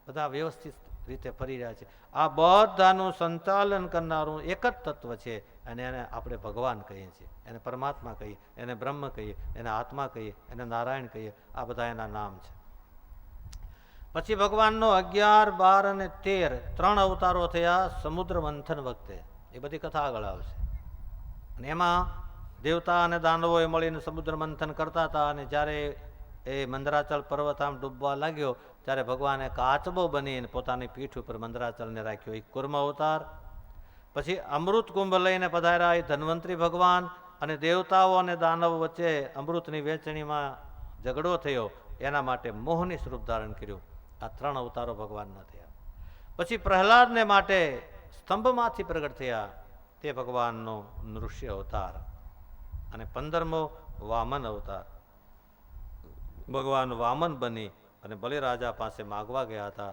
Speaker 1: બધા વ્યવસ્થિત રીતે ફરી રહ્યા છે. આ બધાનું સંચાલન કરનારું એક જ તત્વ છે, અને એને આપણે ભગવાન કહીએ છીએ, એને પરમાત્મા કહીએ, એને બ્રહ્મ કહીએ, એને આત્મા કહીએ, એને નારાયણ કહીએ. આ બધા એના નામ છે. પછી ભગવાનનો 11, 12 અને 13 3 અવતારો થયા સમુદ્ર મંથન વખતે. એ બધી કથા આગળ આવશે. અને એમાં દેવતા અને દાનવોએ મળીને સમુદ્ર મંથન કરતા હતા. અને જ્યારે એ મંદરાચલ પર્વત આમ ડૂબવા લાગ્યો ત્યારે ભગવાને કાચબો બનીને પોતાની પીઠ ઉપર મંદરાચલને રાખ્યો, એ કુર્મ અવતાર. પછી અમૃત કુંભ લઈને પધાર્યા એ ધન્વંતરી ભગવાન. અને દેવતાઓ અને દાનવો વચ્ચે અમૃતની વહેંચણીમાં ઝઘડો થયો, એના માટે મોહની સ્વરૂપ ધારણ કર્યું. આ 3 અવતારો ભગવાનના થયા. પછી પ્રહલાદને માટે સ્તંભમાંથી પ્રગટ થયા તે ભગવાનનો નૃસિંહ અવતાર. અને 15મો વામન અવતાર. ભગવાન વામન બની અને બલિરાજા પાસે માગવા ગયા હતા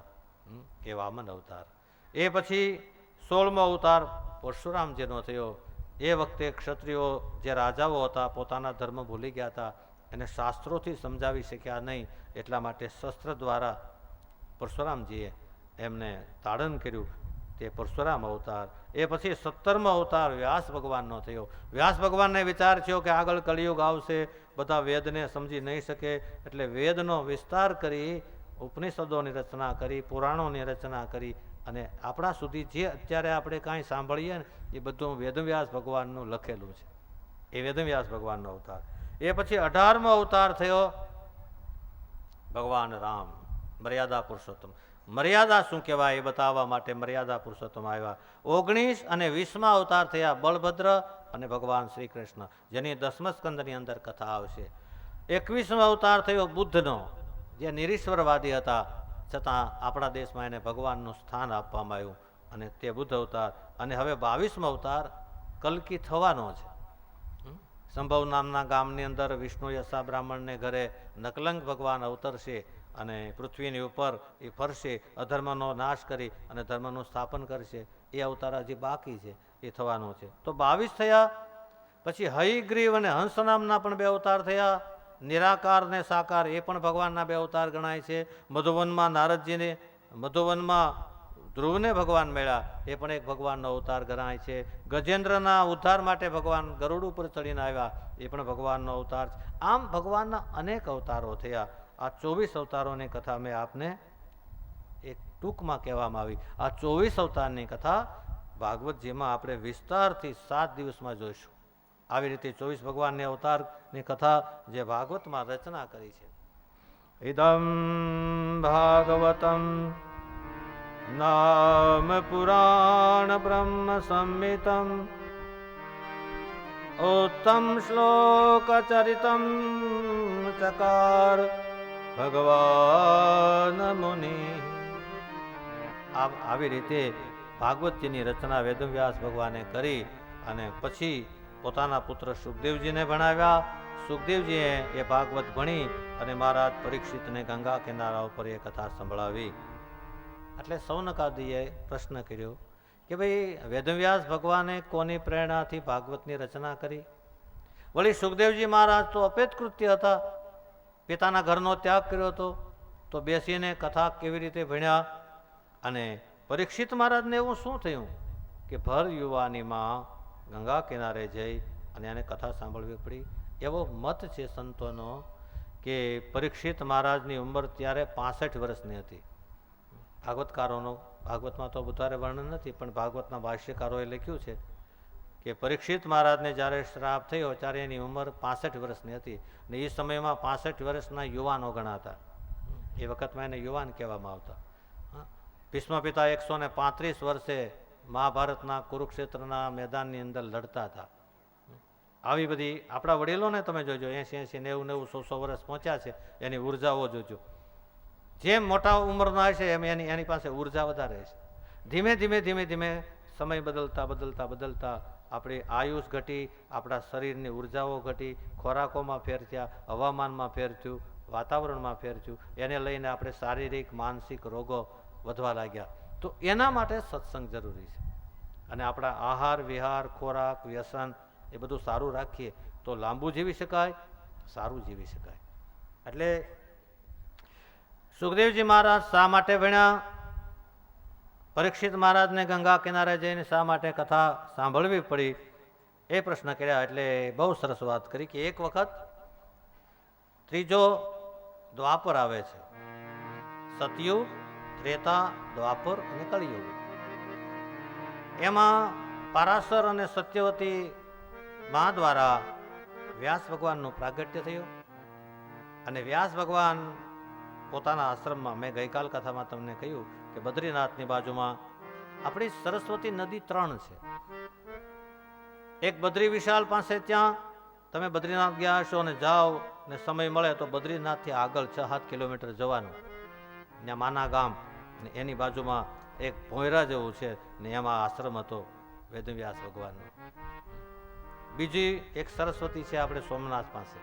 Speaker 1: એ વામન અવતાર. એ પછી 16મો અવતાર પરશુરામજીનો થયો. એ વખતે ક્ષત્રિયો જે રાજાઓ હતા પોતાના ધર્મ ભૂલી ગયા હતા, એને શાસ્ત્રોથી સમજાવી શક્યા નહીં, એટલા માટે શસ્ત્ર દ્વારા પરશુરામજીએ એમને તાડન કર્યું, તે પરશુરામ અવતાર. એ પછી 17મો અવતાર વ્યાસ ભગવાનનો થયો. વ્યાસ ભગવાનને વિચાર થયો કે આગળ કલિયુગ આવશે, બધા વેદને સમજી નહીં શકે, એટલે વેદનો વિસ્તાર કરી ઉપનિષદોની રચના કરી, પુરાણોની રચના કરી, અને આપણા સુધી જે અત્યારે આપણે કાંઈ સાંભળીએ ને એ બધું વેદવ્યાસ ભગવાનનું લખેલું છે. એ વેદવ્યાસ ભગવાનનો અવતાર. એ પછી 18મો અવતાર થયો ભગવાન રામ, મર્યાદા પુરુષોત્તમ. મર્યાદા શું કહેવાય એ બતાવવા માટે મર્યાદા પુરુષોત્તમ આવ્યા. 19 અને 20મા અવતાર થયા બળભદ્ર અને ભગવાન શ્રી કૃષ્ણ, જેની 10મા સ્કંદની અંદર કથા આવશે. 21મો અવતાર થયો બુદ્ધનો, જે નિરીશ્વરવાદી હતા, છતાં આપણા દેશમાં એને ભગવાનનું સ્થાન આપવામાં આવ્યું, અને તે બુદ્ધ અવતાર. અને હવે 22મો અવતાર કલ્કી થવાનો છે. સંભવ નામના ગામની અંદર વિષ્ણુ યશા બ્રાહ્મણને ઘરે નકલંક ભગવાન અવતરશે અને પૃથ્વીની ઉપર એ ફરશે, અધર્મનો નાશ કરી અને ધર્મનું સ્થાપન કરશે. એ અવતાર હજી બાકી છે, એ થવાનો છે. તો 22 થયા. પછી હયગ્રીવ અને હંસ નામના પણ 2 અવતાર થયા. નિરાકાર ને સાકાર એ પણ ભગવાનના 2 અવતાર ગણાય છે. મધુવનમાં નારદજીને, મધુવનમાં ધ્રુવને ભગવાન મળ્યા, એ પણ એક ભગવાનનો અવતાર ગણાય છે. ગજેન્દ્રના ઉદ્ધાર માટે ભગવાન ગરુડ ઉપર ચડીને આવ્યા, એ પણ ભગવાનનો અવતાર છે. આમ ભગવાનના અનેક અવતારો થયા. આ 24 અવતારોની કથા મેં આપને એક ટૂંકમાં કહેવામાં આવી. આ 24 અવતારની કથા ભાગવતજીમાં આપણે વિસ્તારથી 7 દિવસમાં જોઈશું. આવી રીતે 24 ભગવાનની અવતારની કથા જે ભાગવતમાં રચના કરી છે. ઇદમ ભાગવતમ નામ પુરાણ બ્રહ્મ સંહિતમ ઉત્તમ શ્લોક ચરિતમ ચકાર ભગવાન મુનિ. આવી રીતે ભાગવતજીની રચના વેદવ્યાસ ભગવાને કરી અને પછી પોતાના પુત્ર સુખદેવજીને ભણાવ્યા. સુખદેવજીએ એ ભાગવત ભણી અને મહારાજ પરીક્ષિતને ગંગા કિનારા ઉપર એ કથા સંભળાવી. એટલે સૌનકાદીએ પ્રશ્ન કર્યો કે ભાઈ વેદવ્યાસ ભગવાને કોની પ્રેરણાથી ભાગવતની રચના કરી? વળી સુખદેવજી મહારાજ તો અપેતકૃત્ય હતા, પિતાના ઘરનો ત્યાગ કર્યો હતો, તો બેસીને કથા કેવી રીતે ભણ્યા? અને પરીક્ષિત મહારાજને એવું શું થયું કે ભર યુવાનીમાં ગંગા કિનારે જઈ અને એને કથા સાંભળવી પડી? એવો મત છે સંતોનો કે પરીક્ષિત મહારાજની ઉંમર ત્યારે 65 વર્ષની હતી. ભાગવતકારોનો, ભાગવતમાં તો વધારે વર્ણન નથી, પણ ભાગવતના ભાષ્યકારોએ લખ્યું છે કે પરીક્ષિત મહારાજને જ્યારે શ્રાપ થયો ત્યારે એની ઉંમર 65 વર્ષની હતી. ને એ સમયમાં 65 વર્ષના યુવાનો ગણાતા. એ વખતમાં એને યુવાન કહેવામાં આવતા. ભીષ્મ પિતા 135 વર્ષે મહાભારતના કુરુક્ષેત્રના મેદાનની અંદર લડતા હતા. આવી બધી આપણા વડીલોને તમે જોજો, 80, 90, 100 વર્ષ પહોંચ્યા છે, એની ઉર્જાઓ જોજો. જેમ મોટા ઉંમરના હશે એમ એની પાસે ઉર્જા વધારે છે. ધીમે ધીમે ધીમે ધીમે સમય બદલતા બદલતા બદલતા આપણી આયુષ ઘટી, આપણા શરીરની ઉર્જાઓ ઘટી, ખોરાકોમાં ફેર થયા, હવામાનમાં ફેર થયું, વાતાવરણમાં ફેર થયું, એને લઈને આપણે શારીરિક માનસિક રોગો વધવા લાગ્યા. તો એના માટે સત્સંગ જરૂરી છે. અને આપણા આહાર વિહાર, ખોરાક, વ્યસન એ બધું સારું રાખીએ તો લાંબુ જીવી શકાય, સારું જીવી શકાય. એટલે સુખદેવજી મહારાજ શા માટે ભણ્યા? પરીક્ષિત મહારાજને ગંગા કિનારે જઈને શા માટે કથા સાંભળવી પડી? એ પ્રશ્ન કર્યા. એટલે બહુ સરસ વાત કરી કે એક વખત ત્રીજો દ્વાપર આવે છે. સતયુગ, ત્રેતા, દ્વાપર અને કળિયુગ. એમાં પારાશર અને સત્યવતી મા દ્વારા વ્યાસ ભગવાનનું પ્રાગટ્ય થયું. અને વ્યાસ ભગવાન પોતાના આશ્રમમાં, મેં ગઈકાલ કથામાં તમને કહ્યું કે બદ્રીનાથની બાજુમાં આપણી સરસ્વતી નદી 3 છે. એક બદ્રી વિશાલ પાસે, ત્યાં તમે બદ્રીનાથ ગયા હશો અને જાઓ ને સમય મળે તો બદ્રીનાથથી આગળ 6-7 કિલોમીટર જવાનું, ત્યાં માના ગામ, એની બાજુમાં એક ભોંયરા જેવું છે ને એમાં આશ્રમ હતો વેદવ્યાસ ભગવાનનો. બીજી એક સરસ્વતી છે આપણે સોમનાથ પાસે,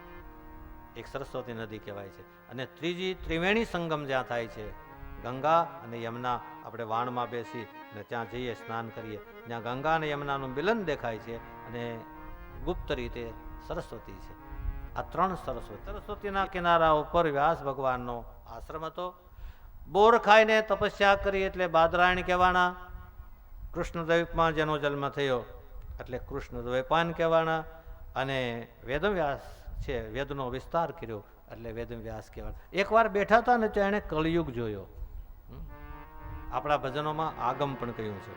Speaker 1: એક સરસ્વતી નદી કહેવાય છે. અને ત્રીજી ત્રિવેણી સંગમ જ્યાં થાય છે, ગંગા અને યમુના. આપણે વાણમાં બેસી ને ત્યાં જઈએ, સ્નાન કરીએ, ત્યાં ગંગા અને યમુનાનું મિલન દેખાય છે અને ગુપ્ત રીતે સરસ્વતી છે. આ ત્રણ સરસ્વતીના કિનારા ઉપર વ્યાસ ભગવાનનો આશ્રમ હતો. બોર ખાઈને તપસ્યા કરી એટલે બાદરાયણ કહેવાના. કૃષ્ણદ્વૈપમાં જેનો જન્મ થયો એટલે કૃષ્ણદ્વૈપાયન કહેવાના. અને વેદવ્યાસ છે, વેદનો વિસ્તાર કર્યો એટલે વેદવ્યાસ કહેવાના. એકવાર બેઠા હતા ને તો એણે કળિયુગ જોયો. આપણા ભજનોમાં આગમ પણ કહ્યું છે.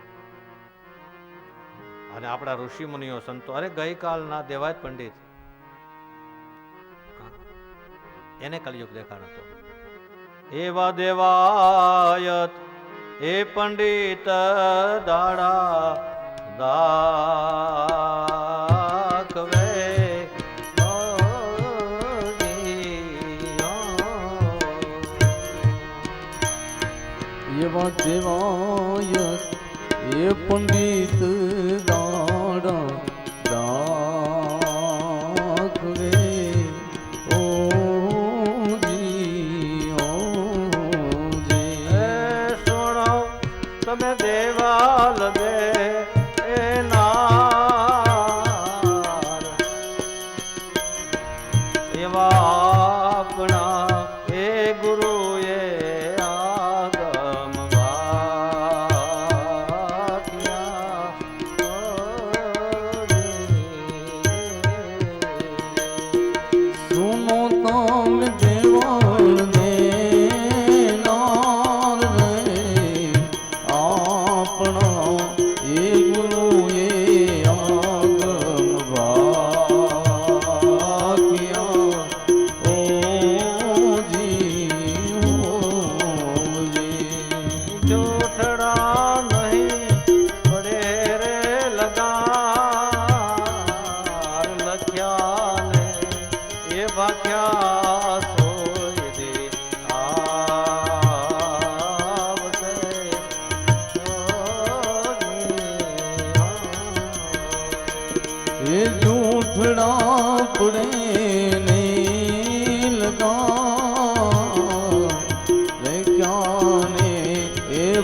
Speaker 1: અને આપણા ઋષિ મુનિઓ સંતો, અરે ગઈકાલના દેવાયત પંડિત, એને કળિયુગ દેખાણ હતો. એવા દેવાયત એ પંડિત દાડા દાખવે
Speaker 2: એવા દેવાયત એ પંડિત દાડા દાખવે
Speaker 1: તમે દેવાલ દે એનાર એવા આપણા એ ગુરુએ આગમ વાક્યા.
Speaker 2: સુનો તમે દેવાલ દે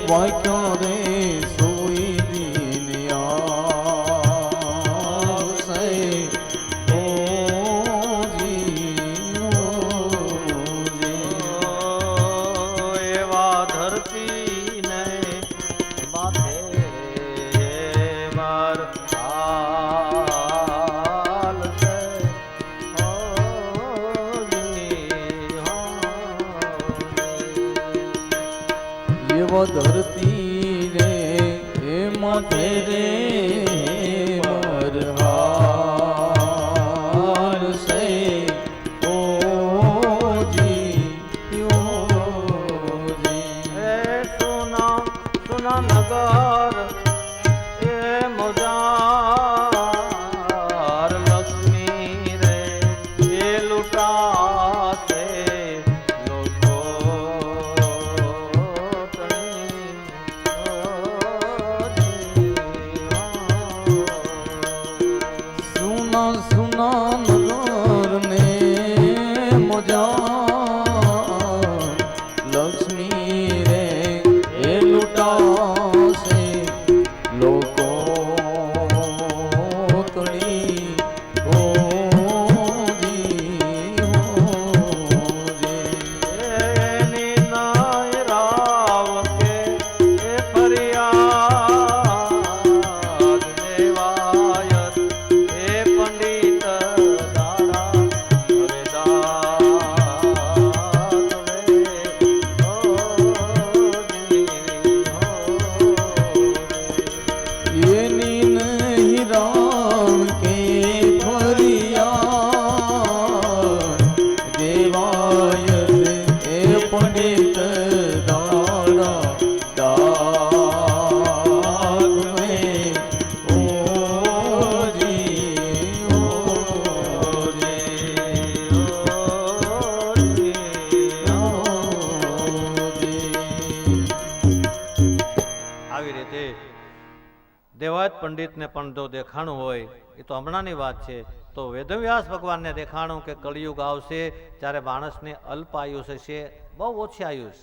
Speaker 2: વાક્યો રે સોઈ દિનિયા સે
Speaker 1: એવા ધરતી ને માથે માર હાલ છે.
Speaker 2: એવો ધરતી રે એ માથે રે મરહાર સે ઓજી
Speaker 1: એ સુના સુના નગર એ મોજાર લક્ષ્મી રે એ લૂટાશે દેવાયત પંડિતને પણ જો દેખાણું હોય, એ તો હમણાંની વાત છે, તો વેદવ્યાસ ભગવાનને દેખાણું કે કળિયુગ આવશે ત્યારે માણસને અલ્પ આયુષ હશે, બહુ ઓછી આયુષ,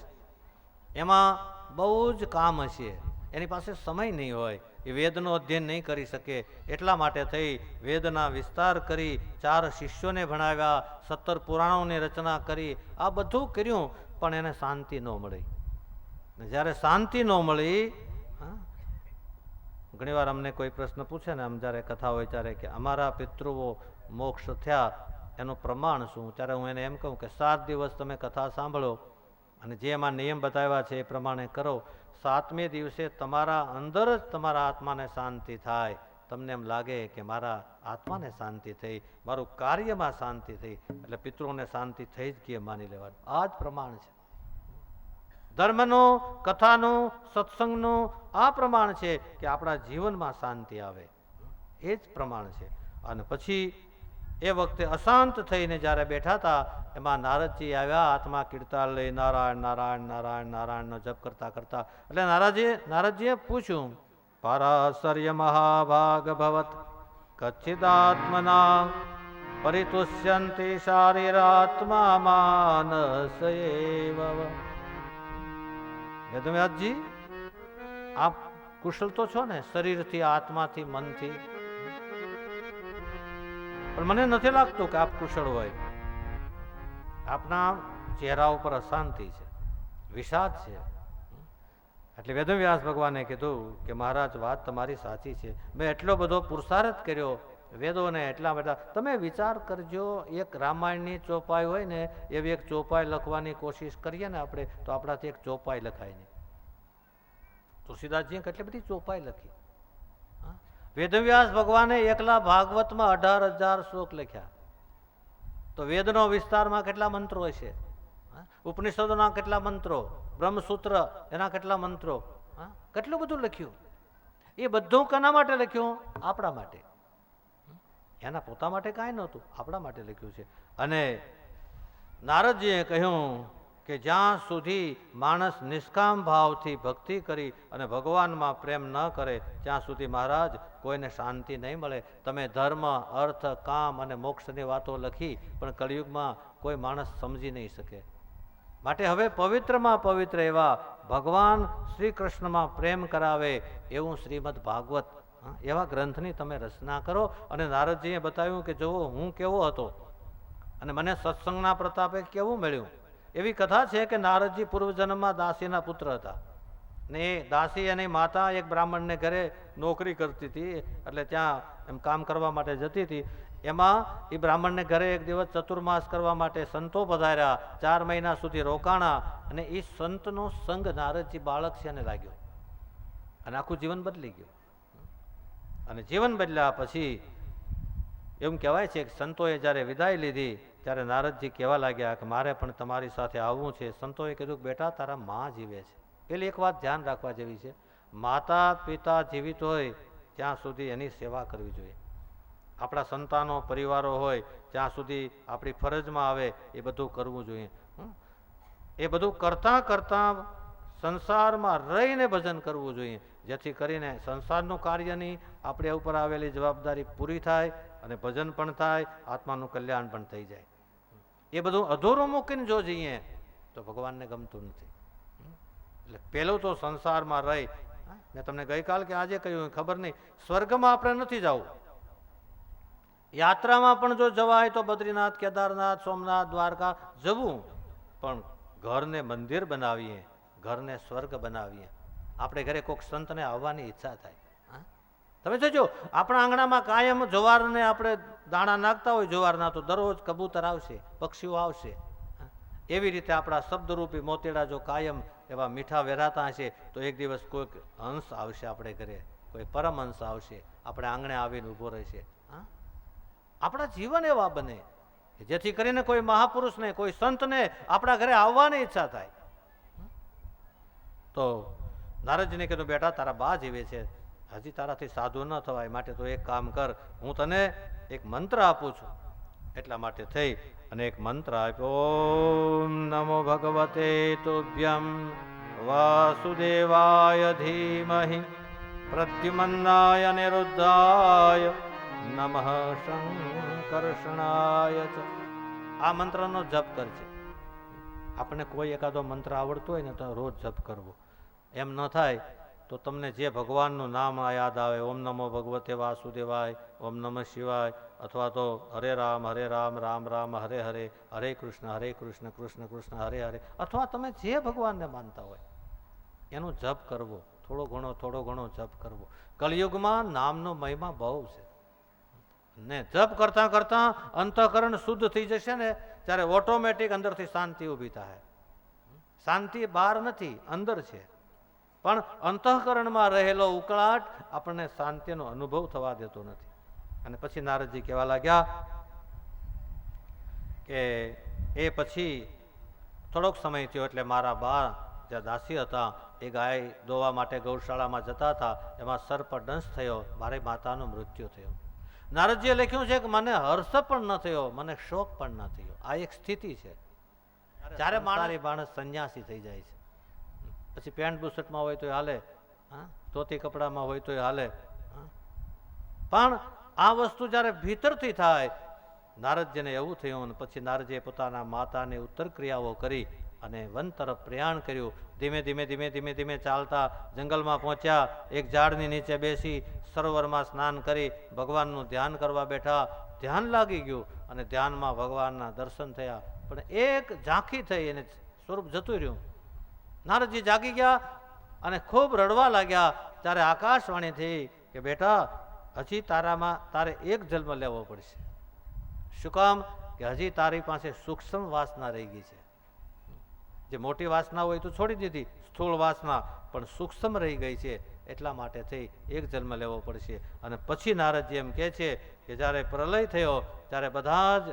Speaker 1: એમાં બહુ જ કામ હશે, એની પાસે સમય નહીં હોય, એ વેદનો અધ્યયન નહીં કરી શકે, એટલા માટે થઈ વેદના વિસ્તાર કરી, 4 શિષ્યોને ભણાવ્યા, 17 પુરાણોની રચના કરી, આ બધું કર્યું, પણ એને શાંતિ ન મળી. જ્યારે શાંતિ ન મળી, ઘણીવાર અમને કોઈ પ્રશ્ન પૂછે ને, આમ જ્યારે કથા હોય ત્યારે, કે અમારા પિતૃઓ મોક્ષ થયા એનું પ્રમાણ શું, ત્યારે હું એને એમ કહું કે 7 દિવસ તમે કથા સાંભળો અને જે એમાં નિયમ બતાવ્યા છે એ પ્રમાણે કરો, 7મે દિવસે તમારા અંદર જ તમારા આત્માને શાંતિ થાય, તમને એમ લાગે કે મારા આત્માને શાંતિ થઈ, મારું કાર્યમાં શાંતિ થઈ, એટલે પિતૃઓને શાંતિ થઈ જ ગઈ માની લેવાનું. આ જ પ્રમાણ છે ધર્મનું, કથાનું, સત્સંગનું. આ પ્રમાણ છે કે આપણા જીવનમાં શાંતિ આવે, એ જ પ્રમાણ છે. અને પછી એ વખતે અશાંત થઈને જ્યારે બેઠા હતા, એમાં નારદજી આવ્યા, હાથમાં કીર્તાલ લઈ નારાયણ નારાયણ નારાયણ નારાયણનો જપ કરતા કરતા. એટલે નારદજીએ પૂછ્યું, પારાસર્ય મહાભાગ ભવત કચ્છિદાત્મના પરિતુષ્યંતિ શારીરાત્મા માનસએવ. વેદવ્યાસજી, આપ કુશળ તો છો ને શરીરથી, આત્માથી, મનથી, પણ મને નથી લાગતું કે આપ કુશળ હોય. આપના ચહેરા ઉપર અશાંતિ છે, વિષાદ છે. એટલે વેદવ્યાસ ભગવાને કીધું કે મહારાજ, વાત તમારી સાચી છે, મેં એટલો બધો પુરુષાર્થ કર્યો વેદોને, એટલા બધા. તમે વિચાર કરજો, એક રામાયણની ચોપાઈ હોય ને, એવી એક ચોપાઈ લખવાની કોશિશ કરીએ ને આપણે, તો આપણાથી એક ચોપાઈ લખાય નહીં. તુલસીદાસજીએ કેટલી બધી ચોપાઈ લખી. વેદવ્યાસ ભગવાને એકલા ભાગવતમાં 18,000 શ્લોક લખ્યા, તો વેદનો વિસ્તારમાં કેટલા મંત્રો હશે, ઉપનિષદોના કેટલા મંત્રો, બ્રહ્મસૂત્ર એના કેટલા મંત્રો, કેટલું બધું લખ્યું. એ બધું કોના માટે લખ્યું? આપણા માટે. એના પોતા માટે કાંઈ નહોતું, આપણા માટે લખ્યું છે. અને નારદજીએ કહ્યું કે જ્યાં સુધી માણસ નિષ્કામ ભાવથી ભક્તિ કરી અને ભગવાનમાં પ્રેમ ન કરે, ત્યાં સુધી મહારાજ કોઈને શાંતિ નહીં મળે. તમે ધર્મ, અર્થ, કામ અને મોક્ષની વાતો લખી, પણ કળિયુગમાં કોઈ માણસ સમજી નહીં શકે. માટે હવે પવિત્રમાં પવિત્ર એવા ભગવાન શ્રી કૃષ્ણમાં પ્રેમ કરાવે એવું શ્રીમદ ભાગવત, એવા ગ્રંથની તમે રચના કરો. અને નારદજીએ બતાવ્યું કે જુઓ હું કેવો હતો અને મને સત્સંગના પ્રતાપે કેવું મળ્યું. એવી કથા છે કે નારદજી પૂર્વજન્મમાં દાસીના પુત્ર હતા, ને એ દાસી એની માતા એક બ્રાહ્મણને ઘરે નોકરી કરતી હતી, એટલે ત્યાં એમ કામ કરવા માટે જતી હતી. એમાં એ બ્રાહ્મણને ઘરે એક દિવસ ચતુર્માસ કરવા માટે સંતો પધાર્યા, 4 મહિના સુધી રોકાણા, અને એ સંતનો સંગ નારદજી બાળક છે એને લાગ્યો, અને આખું જીવન બદલી ગયું. અને જીવન બદલ્યા પછી એમ કહેવાય છે કે સંતોએ જ્યારે વિદાય લીધી, ત્યારે નારદજી કહેવા લાગ્યા કે મારે પણ તમારી સાથે આવવું છે. સંતોએ કીધું કે બેટા, તારા મા જીવે છે. પેલી એક વાત ધ્યાન રાખવા જેવી છે, માતા પિતા જીવિત હોય ત્યાં સુધી એની સેવા કરવી જોઈએ. આપણા સંતાનો, પરિવારો હોય ત્યાં સુધી આપણી ફરજમાં આવે એ બધું કરવું જોઈએ. એ બધું કરતાં કરતાં સંસારમાં રહીને ભજન કરવું જોઈએ, જેથી કરીને સંસારનું કાર્યની આપણે ઉપર આવેલી જવાબદારી પૂરી થાય અને ભજન પણ થાય, આત્માનું કલ્યાણ પણ થઈ જાય. એ બધું અધૂરું મૂકીને જો જઈએ તો ભગવાનને ગમતું નથી. એટલે પહેલું તો સંસારમાં રહી, મેં તમને ગઈકાલ કે આજે કહ્યું ખબર નહીં, સ્વર્ગમાં આપણે નથી જવું. યાત્રામાં પણ જો જવાય તો બદ્રીનાથ, કેદારનાથ, સોમનાથ, દ્વારકા જવું, પણ ઘરને મંદિર બનાવીએ, ઘરને સ્વર્ગ બનાવીએ. આપણે ઘરે કોઈક સંતને આવવાની ઈચ્છા થાય. તમે જોજો, આપણા આંગણામાં કાયમ જવારને આપણે દાણા નાખતા હોય જવારના, તો દરરોજ કબૂતર આવશે, પક્ષીઓ આવશે. એવી રીતે આપણા શબ્દરૂપી મોતેડા જો કાયમ એવા મીઠા વેરાતા હશે, તો એક દિવસ કોઈક હંસ આવશે આપણે ઘરે, કોઈ પરમહંસ આવશે, આપણે આંગણે આવીને ઊભો રહેશે. આપણા જીવન એવા બને જેથી કરીને કોઈ મહાપુરુષને, કોઈ સંતને આપણા ઘરે આવવાની ઈચ્છા થાય. તો નારદજીને કીધું બેટા, તારા બા જીવે છે, હજી તારાથી સાધુ ન થવાય, માટે તો એક કામ કર, હું તને એક મંત્ર આપું છું. એટલા માટે થઈ અને એક મંત્ર આપ્યો, ઓમ નમો ભગવતે તુભ્યમ વાસુદેવાય ધીમહિ પ્રદ્યુમન્નાય નિરુદ્ધાય નમઃ શંકર્ષણાય ચ. આ મંત્રનો જપ કરજે. આપણે કોઈ એકાદો મંત્ર આવડતો હોય ને તો રોજ જપ કરવો. એમ ન થાય તો તમને જે ભગવાનનું નામ યાદ આવે, ઓમ નમો ભગવતે વાસુદેવાય, ઓમ નમઃ શિવાય, અથવા તો હરે રામ રામ રામ હરે હરે, હરે કૃષ્ણ કૃષ્ણ કૃષ્ણ હરે હરે, અથવા તમે જે ભગવાનને માનતા હોય એનું જપ કરવો. થોડો ઘણો જપ કરવો. કલિયુગમાં નામનો મહિમા બહુ છે ને જપ કરતા કરતા અંતઃકરણ શુદ્ધ થઈ જશે ને ત્યારે ઓટોમેટિક અંદરથી શાંતિ ઊભી થાય. શાંતિ બહાર નથી, અંદર છે, પણ અંતઃકરણમાં રહેલો ઉકળાટ આપણને શાંતિનો અનુભવ થવા દેતો નથી. અને પછી નારદજી કહેવા લાગ્યા કે એ પછી થોડોક સમય થયો એટલે મારા બા જ્યાં દાસી હતા એ ગાય દોવા માટે ગૌશાળામાં જતા હતા, એમાં સર્પદંશ થયો, મારી માતાનું મૃત્યુ થયો. નારદજીએ લખ્યું છે કે મને હર્ષ પણ ન થયો, મને શોક પણ ન થયો. આ એક સ્થિતિ છે જ્યારે માણસ સંન્યાસી થઈ જાય છે. પછી પેન્ટ બુશર્ટમાં હોય તો હાલે, ધોતી કપડામાં હોય તો હાલે, પણ આ વસ્તુ જ્યારે ભીતરથી થાય, નારદજીને એવું થયું. પછી નારદજીએ પોતાના માતાની ઉત્તર ક્રિયાઓ કરી અને વન તરફ પ્રયાણ કર્યું. ધીમે ધીમે ચાલતા જંગલમાં પહોંચ્યા. એક ઝાડની નીચે બેસી સરોવરમાં સ્નાન કરી ભગવાનનું ધ્યાન કરવા બેઠા. ધ્યાન લાગી ગયું અને ધ્યાનમાં ભગવાનના દર્શન થયા, પણ એક ઝાંખી થઈ અને સ્વરૂપ જતું રહ્યું. નારદજી જાગી ગયા અને ખૂબ રડવા લાગ્યા. ત્યારે આકાશવાણી થઈ કે બેટા, હજી તારે એક જન્મ લેવો પડશે. શું કામ? કે હજી તારી પાસે સૂક્ષ્મ વાસના રહી ગઈ છે. જે મોટી વાસના હોય તો છોડી દીધી, સ્થૂળ વાસના, પણ સૂક્ષ્મ રહી ગઈ છે. એટલા માટે થઈ એક જન્મ લેવો પડશે. અને પછી નારદજી એમ કહે છે કે જ્યારે પ્રલય થયો ત્યારે બધા જ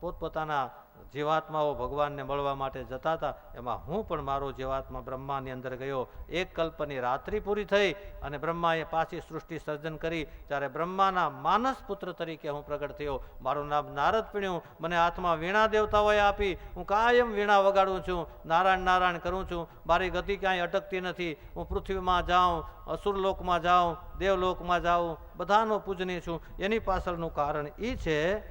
Speaker 1: પોતપોતાના જીવાત્માઓ ભગવાનને મળવા માટે જતા હતા. એમાં હું પણ મારો જીવાત્મા બ્રહ્માની અંદર ગયો. એક કલ્પની રાત્રિ પૂરી થઈ અને બ્રહ્માએ પાછી સૃષ્ટિ સર્જન કરી. ત્યારે બ્રહ્માના માનસ પુત્ર તરીકે હું પ્રગટ થયો. મારું નામ નારદ પીણ્યું. મને હાથમાં વીણા દેવતાઓએ આપી. હું કાયમ વીણા વગાડું છું, નારાયણ નારાયણ કરું છું. મારી ગતિ ક્યાંય અટકતી નથી. હું પૃથ્વીમાં જાઉં, અસુરલોકમાં જાઉં, દેવલોકમાં જાઉં, બધાનો પૂજની છું. એની પાછળનું કારણ એ છે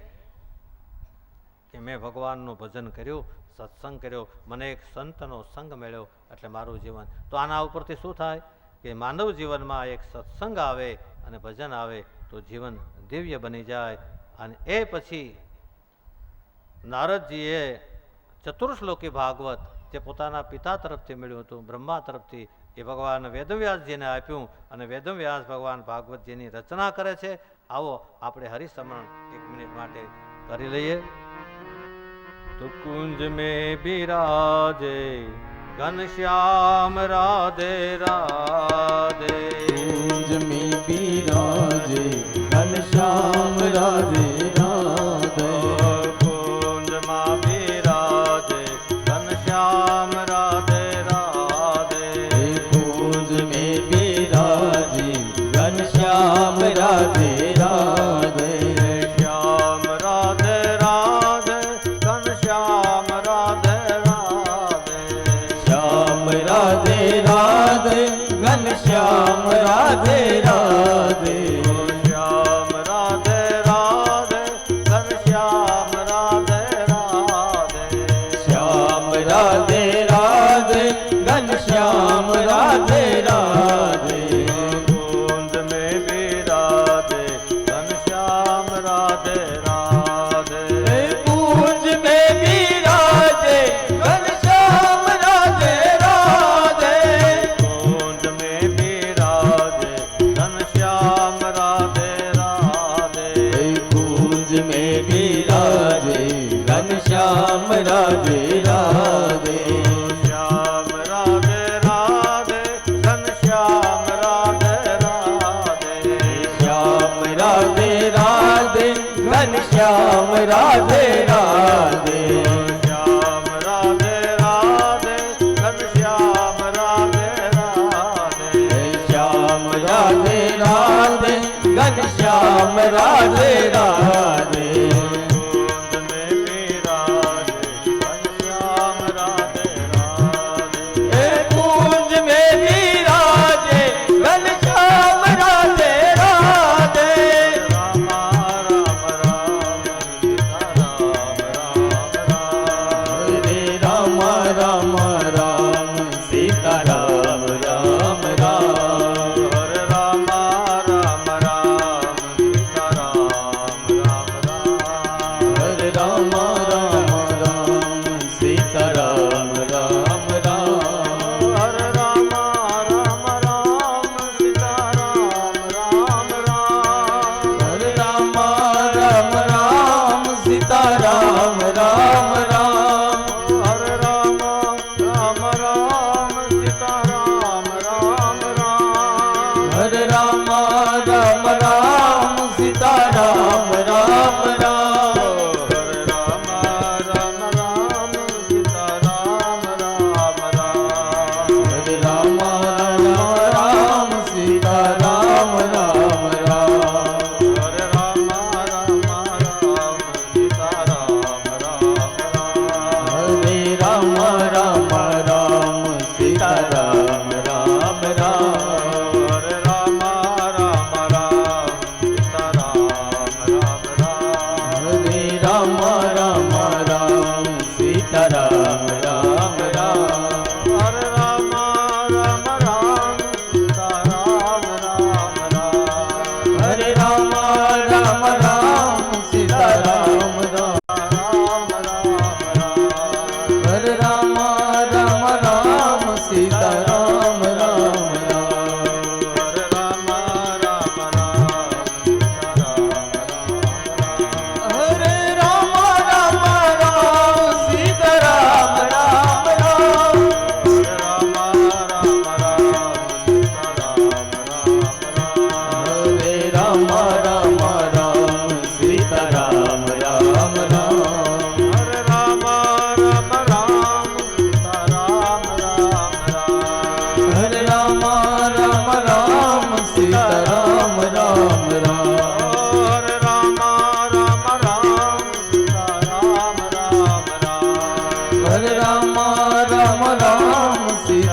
Speaker 1: કે મેં ભગવાનનું ભજન કર્યું, સત્સંગ કર્યો, મને એક સંતનો સંગ મળ્યો, એટલે મારું જીવન. તો આના ઉપરથી શું થાય કે માનવ જીવનમાં એક સત્સંગ આવે અને ભજન આવે તો જીવન દિવ્ય બની જાય. અને એ પછી નારદજીએ ચતુર્શ્લોકી ભાગવત જે પોતાના પિતા તરફથી મળ્યું હતું, બ્રહ્મા તરફથી, એ ભગવાન વેદવ્યાસજીને આપ્યું અને વેદવ્યાસ ભગવાન ભાગવતજીની રચના કરે છે. આવો આપણે હરિસ્મરણ 1 મિનિટ માટે કરી લઈએ. तो कुंज में विराजे घनश्याम राधे राधे,
Speaker 2: कुंज में विराजे घनश्याम राधे राधे,
Speaker 1: कुंज में विराजे घनश्याम राधे राधे,
Speaker 2: कुंज में विराजे घनश्याम राधे राधे,
Speaker 1: श्याम राधे राधे घनश्याम राधे राधे,
Speaker 2: श्याम राधे राधे घनश्याम राधे राधे,
Speaker 1: श्याम राधे राधे घनश्याम राधे राधे,
Speaker 2: श्याम राधे राधे घनश्याम राधे राधे,
Speaker 1: कुंज में विराजे घनश्याम राधे राधे,
Speaker 2: कुंज में विराजे घनश्याम राधे राधे,
Speaker 1: कुंज में विराजे घनश्याम राधे राधे,
Speaker 2: कुंज में विराजे घनश्याम राधे राधे,
Speaker 1: श्याम राधे राधे घनश्याम राधे राधे,
Speaker 2: श्याम राधे राधे घनश्याम राधे राधे,
Speaker 1: श्याम राधे राधे घनश्याम राधे राधे,
Speaker 2: श्याम राधे राधे घनश्याम राधे राधे,
Speaker 1: कुंज में विराजे घनश्याम राधे राधे,
Speaker 2: कुंज में विराजे घनश्याम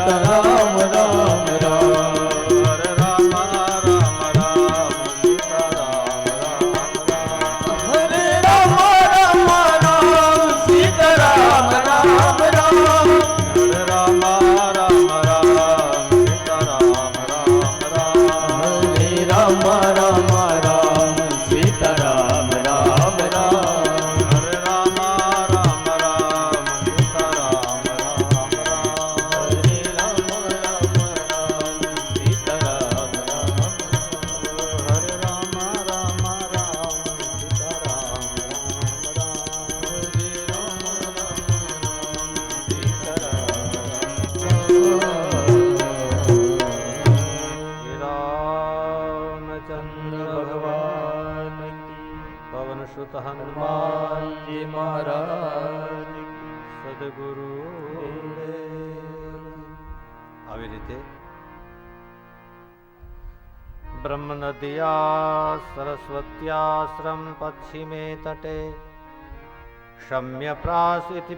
Speaker 2: રામ રામ રામ
Speaker 1: હરે રામ રામ રામ સીતા રામ રામ રામ
Speaker 2: હરે રામ રામ રામ સીતા રામ રામ રામ
Speaker 1: હરે રામ રામ રામ સીતા રામ રામ રામ
Speaker 2: હરે રામ રામ રામ સીતા રામ રામ રામ
Speaker 1: હરે રામ રામ રામ સીતા રામ રામ રામ
Speaker 2: હરે રામ રામ રામ સીતા રામ રામ
Speaker 1: હરે રામ રામ રામ સીતા રામ રામ શ્રી રામચંદ્ર ભગવાન પવન સુત હનુમાન
Speaker 2: જી મહારાજ
Speaker 1: સદગુરુ આવી રીતે બ્રહ્મ નદિયા સરસ્વત્યાશ્રમ પશ્ચિમે તટે ક્ષમ્ય પ્રાસ ઇતિ